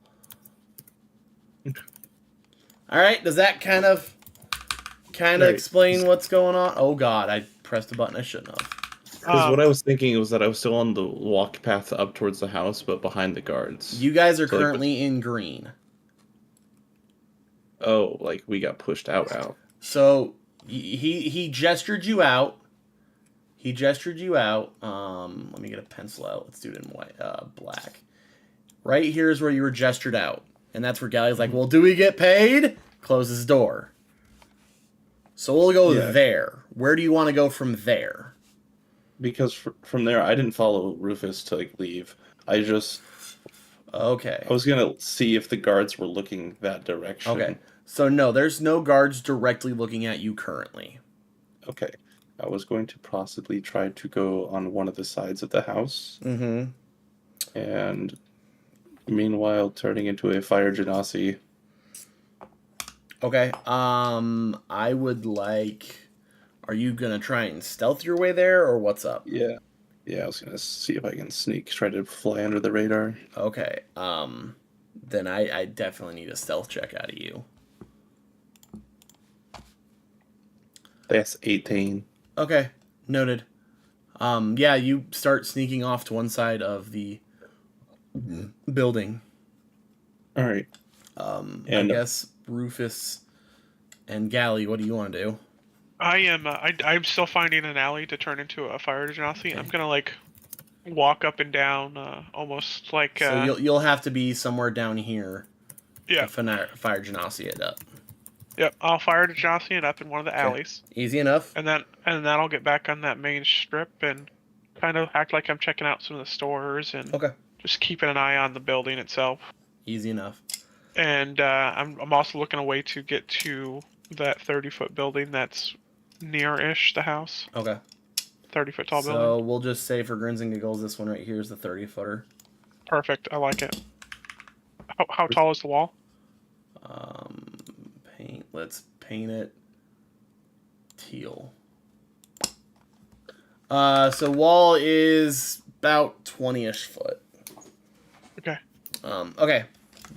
All right. Does that kind of explain what's going on? Oh, God. I pressed a button I shouldn't have. Because what I was thinking was that I was still on the walk path up towards the house, but behind the guards. You guys are currently in green. Oh, like we got pushed out. So he gestured you out. He gestured you out. Let me get a pencil out. Let's do it in white, black. Right here is where you were gestured out. And that's where Gally's like, well, do we get paid? Closes door. So we'll go there. Where do you want to go from there? Because from there, I didn't follow Rufus to like leave. I just... Okay. I was going to see if the guards were looking that direction. Okay. So no, there's no guards directly looking at you currently. Okay. I was going to possibly try to go on one of the sides of the house. Mm-hmm. And meanwhile, turning into a fire genasi. Okay. I would like... Are you gonna try and stealth your way there, or what's up? Yeah. Yeah, I was gonna see if I can try to fly under the radar. Okay. Then I definitely need a stealth check out of you. That's 18. Okay, noted. Yeah, you start sneaking off to one side of the building. All right. And And I guess Rufus and Galley, what do you want to do? I am. I'm still finding an alley to turn into a fire genasi. I'm gonna like walk up and down, almost like. So you'll have to be somewhere down here. Yeah. To fire genasi it up. Yep. I'll fire the genasi it up in one of the alleys. Easy enough. And then I'll get back on that main strip and kind of act like I'm checking out some of the stores and just keeping an eye on the building itself. Easy enough. And I'm also looking a way to get to that 30-foot building that's near-ish the house. Okay. 30-foot tall building. So we'll just say for grins and giggles, this one right here is the 30-footer. Perfect. I like it. How tall is the wall? Let's paint it teal. So wall is about 20-ish foot. Okay. Okay.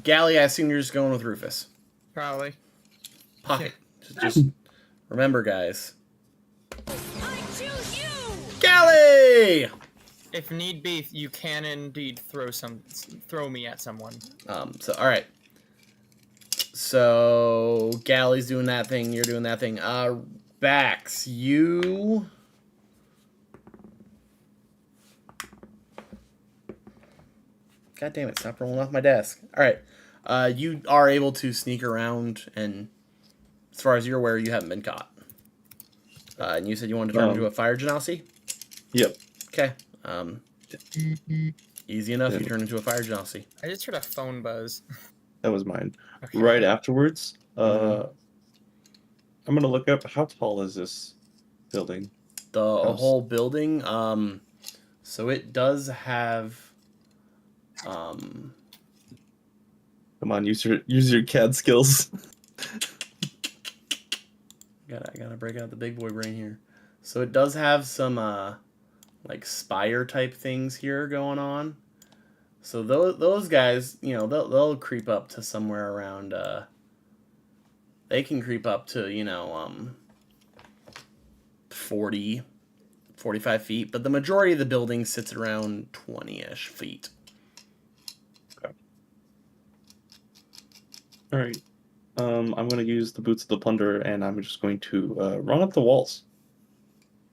Galley, I assume you're just going with Rufus. Probably. Pocket. Just remember, guys. Galley! If need be, you can indeed throw me at someone. So all right. So Galley's doing that thing, you're doing that thing. Bax, you God damn it, stop rolling off my desk. Alright. You are able to sneak around, and as far as you're aware, you haven't been caught. And you said you wanted to turn into a fire genasi? Yep. Okay. Easy enough, you turn into a fire genasi. I just heard a phone buzz. That was mine. Okay. Right afterwards, I'm gonna look up how tall is this building. The whole building. So it does have. Come on, use your CAD skills. Gotta break out the big boy brain here. So it does have some like spire type things here going on. So those guys, you know, they'll creep up to somewhere around. They can creep up to 40, 45 feet, but the majority of the building sits around 20-ish feet. Okay. All right. I'm going to use the Boots of the Plunderer, and I'm just going to run up the walls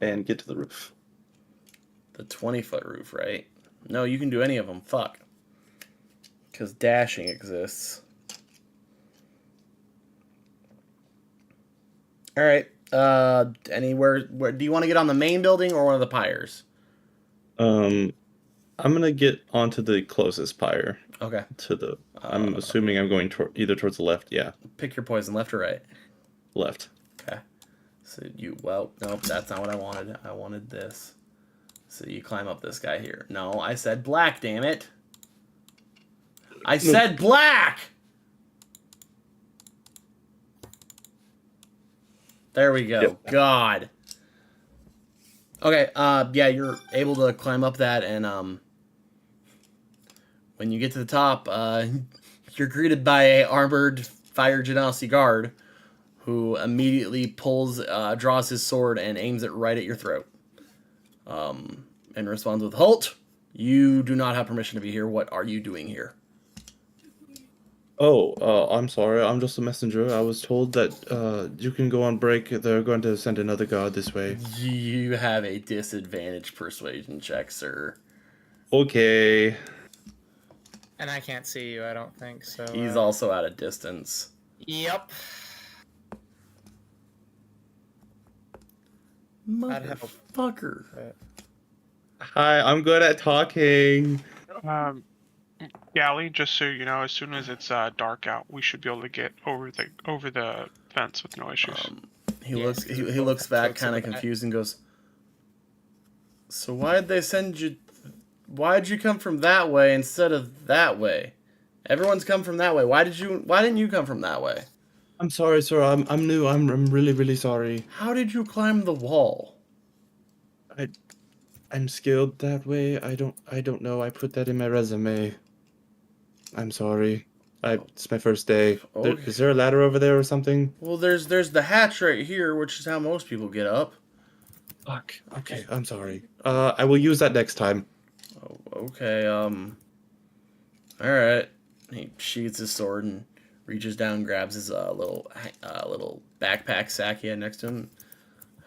and get to the roof. The 20-foot roof, right? No, you can do any of them. Fuck. Because dashing exists. All right. Anywhere? Where do you want to get on the main building or one of the pyres? I'm gonna get onto the closest pyre. Okay. I'm assuming I'm going either towards the left. Yeah. Pick your poison, left or right. Left. Okay. So nope, that's not what I wanted. I wanted this. So you climb up this guy here. No, I said black. Damn it. I said black. There we go. Yep. God. Okay, yeah, you're able to climb up that, and when you get to the top, you're greeted by a armored fire genasi guard, who immediately draws his sword and aims it right at your throat. And responds with, "Halt! You do not have permission to be here. What are you doing here?" I'm sorry. I'm just a messenger. I was told that you can go on break. They're going to send another guard this way. You have a disadvantage persuasion check, sir. Okay. And I can't see you, I don't think, so... He's also at a distance. Yep. Motherfucker. Hi, I'm good at talking. Galley, just so you know, as soon as it's dark out, we should be able to get over the fence with no issues. He looks back kind of confused and goes, "So why'd they send you? Why'd you come from that way instead of that way? Everyone's come from that way. Why didn't you come from that way?" I'm sorry, sir. I'm new. I'm really really sorry. How did you climb the wall? I'm skilled that way. I don't know. I put that in my resume. I'm sorry. It's my first day. Okay. Is there a ladder over there or something? Well, there's the hatch right here, which is how most people get up. Fuck. Okay, I'm sorry. I will use that next time. Oh, okay. All right. He sheathes his sword and reaches down, grabs his little backpack sack he had next to him,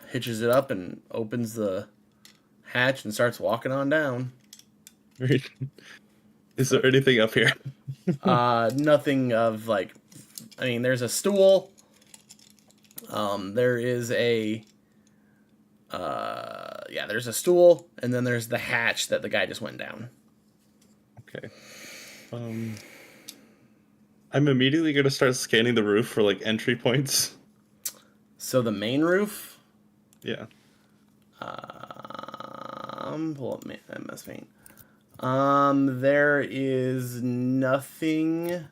hitches it up, and opens the hatch and starts walking on down. Is there anything up here? Nothing of like. I mean, there's a stool. There is a. Yeah, there's a stool, and then there's the hatch that the guy just went down. Okay. I'm immediately gonna start scanning the roof for like entry points. So the main roof. Yeah. Pull up MS Paint. There is nothing.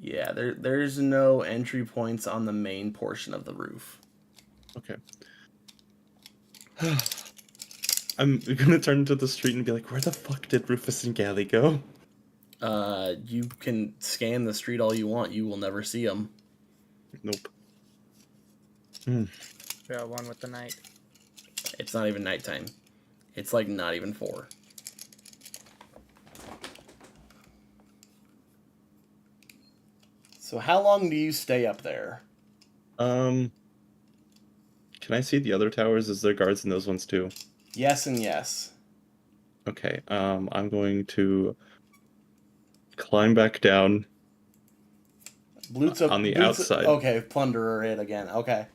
Yeah, there's no entry points on the main portion of the roof. Okay. I'm gonna turn to the street and be like, where the fuck did Rufus and Gally go? You can scan the street all you want. You will never see them. Nope. Yeah, one with the night. It's not even nighttime. It's like not even 4. So how long do you stay up there? Can I see the other towers? Is there guards in those ones too? Yes and yes. Okay, I'm going to climb back down on the outside. Okay, plunderer it again. Okay.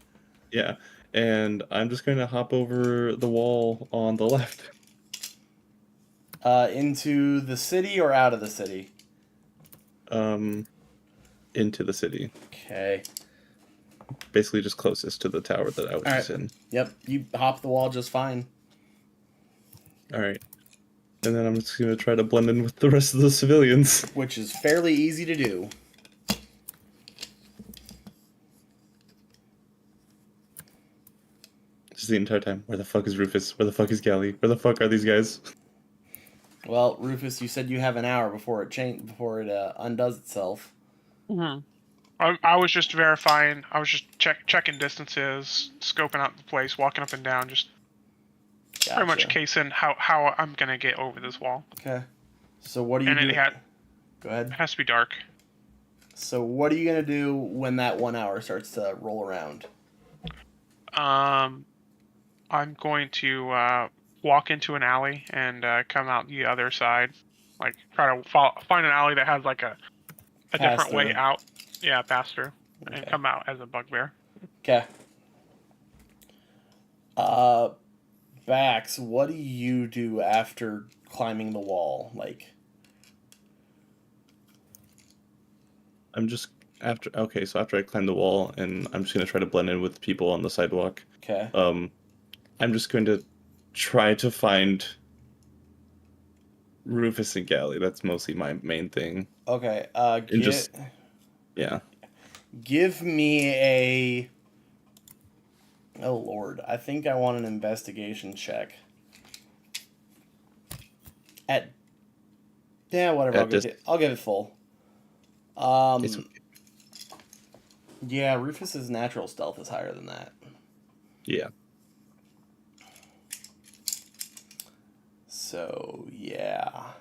Yeah, and I'm just going to hop over the wall on the left. Into the city or out of the city? Into the city. Okay. Basically just closest to the tower that I was just in. Yep, you hop the wall just fine. Alright. And then I'm just going to try to blend in with the rest of the civilians. Which is fairly easy to do. Just the entire time. Where the fuck is Rufus? Where the fuck is Gally? Where the fuck are these guys? Well, Rufus, you said you have an hour before it undoes itself. Mm-hmm. I was just verifying. I was just checking distances, scoping out the place, walking up and down, just pretty much casing how I'm gonna get over this wall. Okay. So what do you do? Go ahead. It has to be dark. So what are you gonna do when that 1 hour starts to roll around? I'm going to walk into an alley and come out the other side. Like try to find an alley that has like a different way out. Yeah, pass through and come out as a bugbear. Okay. Bax, what do you do after climbing the wall? Like, I'm just after I climb the wall and I'm just gonna try to blend in with people on the sidewalk. Okay. I'm just going to try to find Rufus and Gally. That's mostly my main thing. Okay. Yeah. Give me a. Oh Lord, I think I want an investigation check. Whatever. I'll give it full. Yeah, Rufus's natural stealth is higher than that. Yeah. So yeah.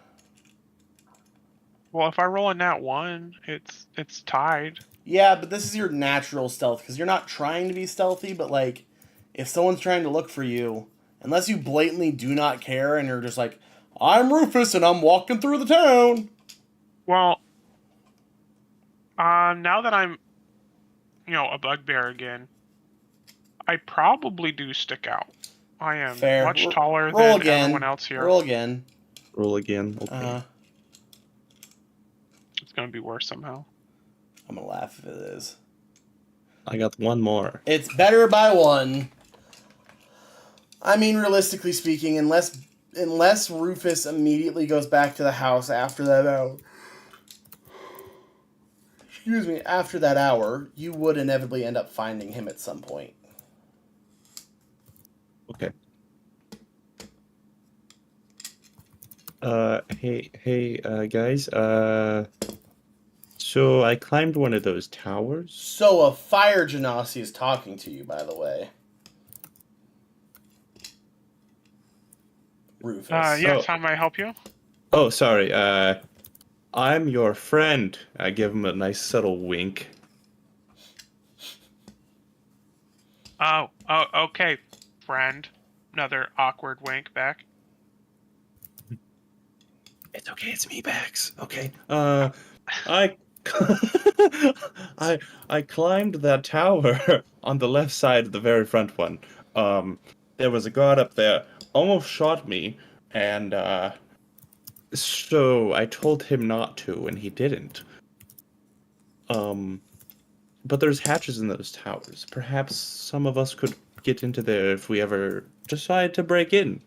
Well, if I roll a nat 1, it's tied. Yeah, but this is your natural stealth because you're not trying to be stealthy. But like, if someone's trying to look for you, unless you blatantly do not care and you're just like, I'm Rufus and I'm walking through the town. Well, now that I'm, a bugbear again, I probably do stick out. I am much taller than everyone else here. Roll again. Okay. It's gonna be worse somehow. I'm gonna laugh if it is. I got one more. It's better by 1. I mean, realistically speaking, unless Rufus immediately goes back to the house after that out, excuse me, after that hour, you would inevitably end up finding him at some point. Okay. Hey, guys. So I climbed one of those towers. So a fire genasi is talking to you, by the way. Rufus. Yes, Oh. how may I help you? Oh, sorry. I'm your friend. I give him a nice subtle wink. Oh, okay, friend. Another awkward wink back. It's okay, it's me, Bax. Okay. I I climbed that tower on the left side, the very front one. There was a guard up there, almost shot me, and so I told him not to, and he didn't. But there's hatches in those towers. Perhaps some of us could get into there if we ever decide to break in.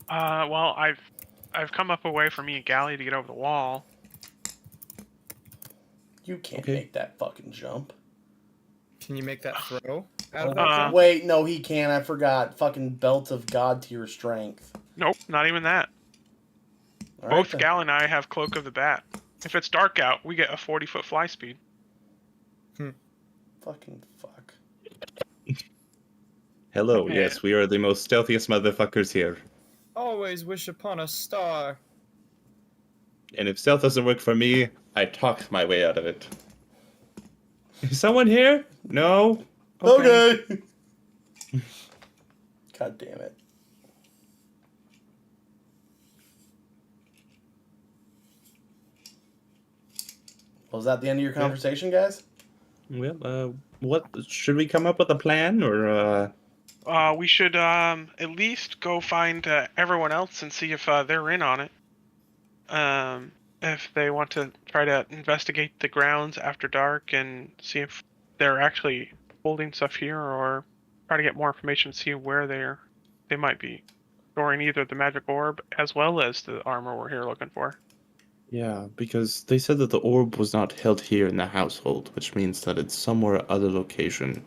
Well, I've come up a way for me and Galley to get over the wall. You can't Okay. make that fucking jump. Can you make that throw? Wait, no, he can't. I forgot. Fucking belt of god tier strength. Nope, not even that. All Both right, Gal and I have Cloak of the Bat. If it's dark out, we get a 40-foot fly speed. Fucking fuck. Hello, Okay. yes, we are the most stealthiest motherfuckers here. Always wish upon a star. And if stealth doesn't work for me, I talked my way out of it. Is someone here? No? Okay. God damn it. Was that the end of your conversation, guys? Well, what should we come up with a plan or We should at least go find everyone else and see if they're in on it. If they want to try to investigate the grounds after dark and see if they're actually holding stuff here, or try to get more information, see where they might be storing either the magic orb as well as the armor we're here looking for. Yeah, because they said that the orb was not held here in the household, which means that it's somewhere other location.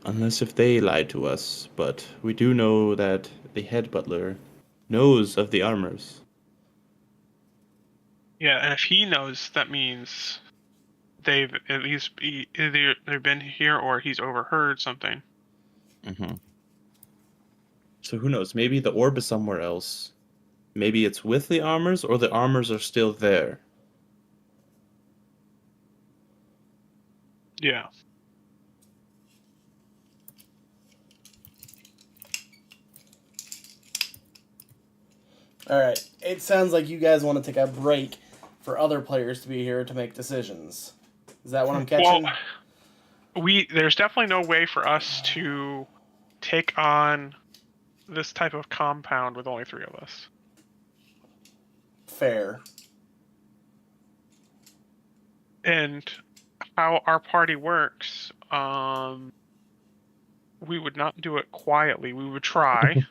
Unless if they lied to us, but we do know that the head butler knows of the armors. Yeah, and if he knows, that means they've at least either they've been here or he's overheard something. Mm-hmm. So who knows? Maybe the orb is somewhere else. Maybe it's with the armors, or the armors are still there. Yeah. All right. It sounds like you guys want to take a break for other players to be here to make decisions. Is that what I'm catching? Well, there's definitely no way for us to take on this type of compound with only 3 of us. Fair. And how our party works, we would not do it quietly. We would try.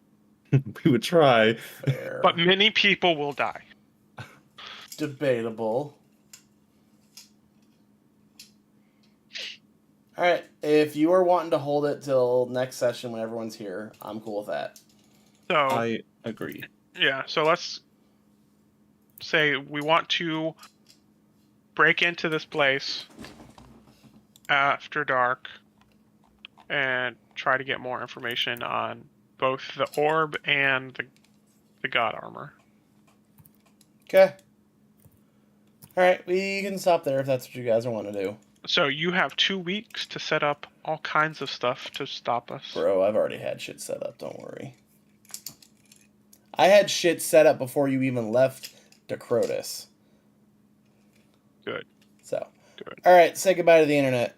We would try. Fair. But many people will die. Debatable. Alright, if you are wanting to hold it till next session when everyone's here, I'm cool with that. So I agree. Yeah, so let's say we want to break into this place after dark and try to get more information on both the orb and the god armor. Okay. Alright, we can stop there if that's what you guys want to do. So you have 2 weeks to set up all kinds of stuff to stop us. Bro, I've already had shit set up, don't worry. I had shit set up before you even left Decrotus. Good. So. Good. Alright, say goodbye to the internet.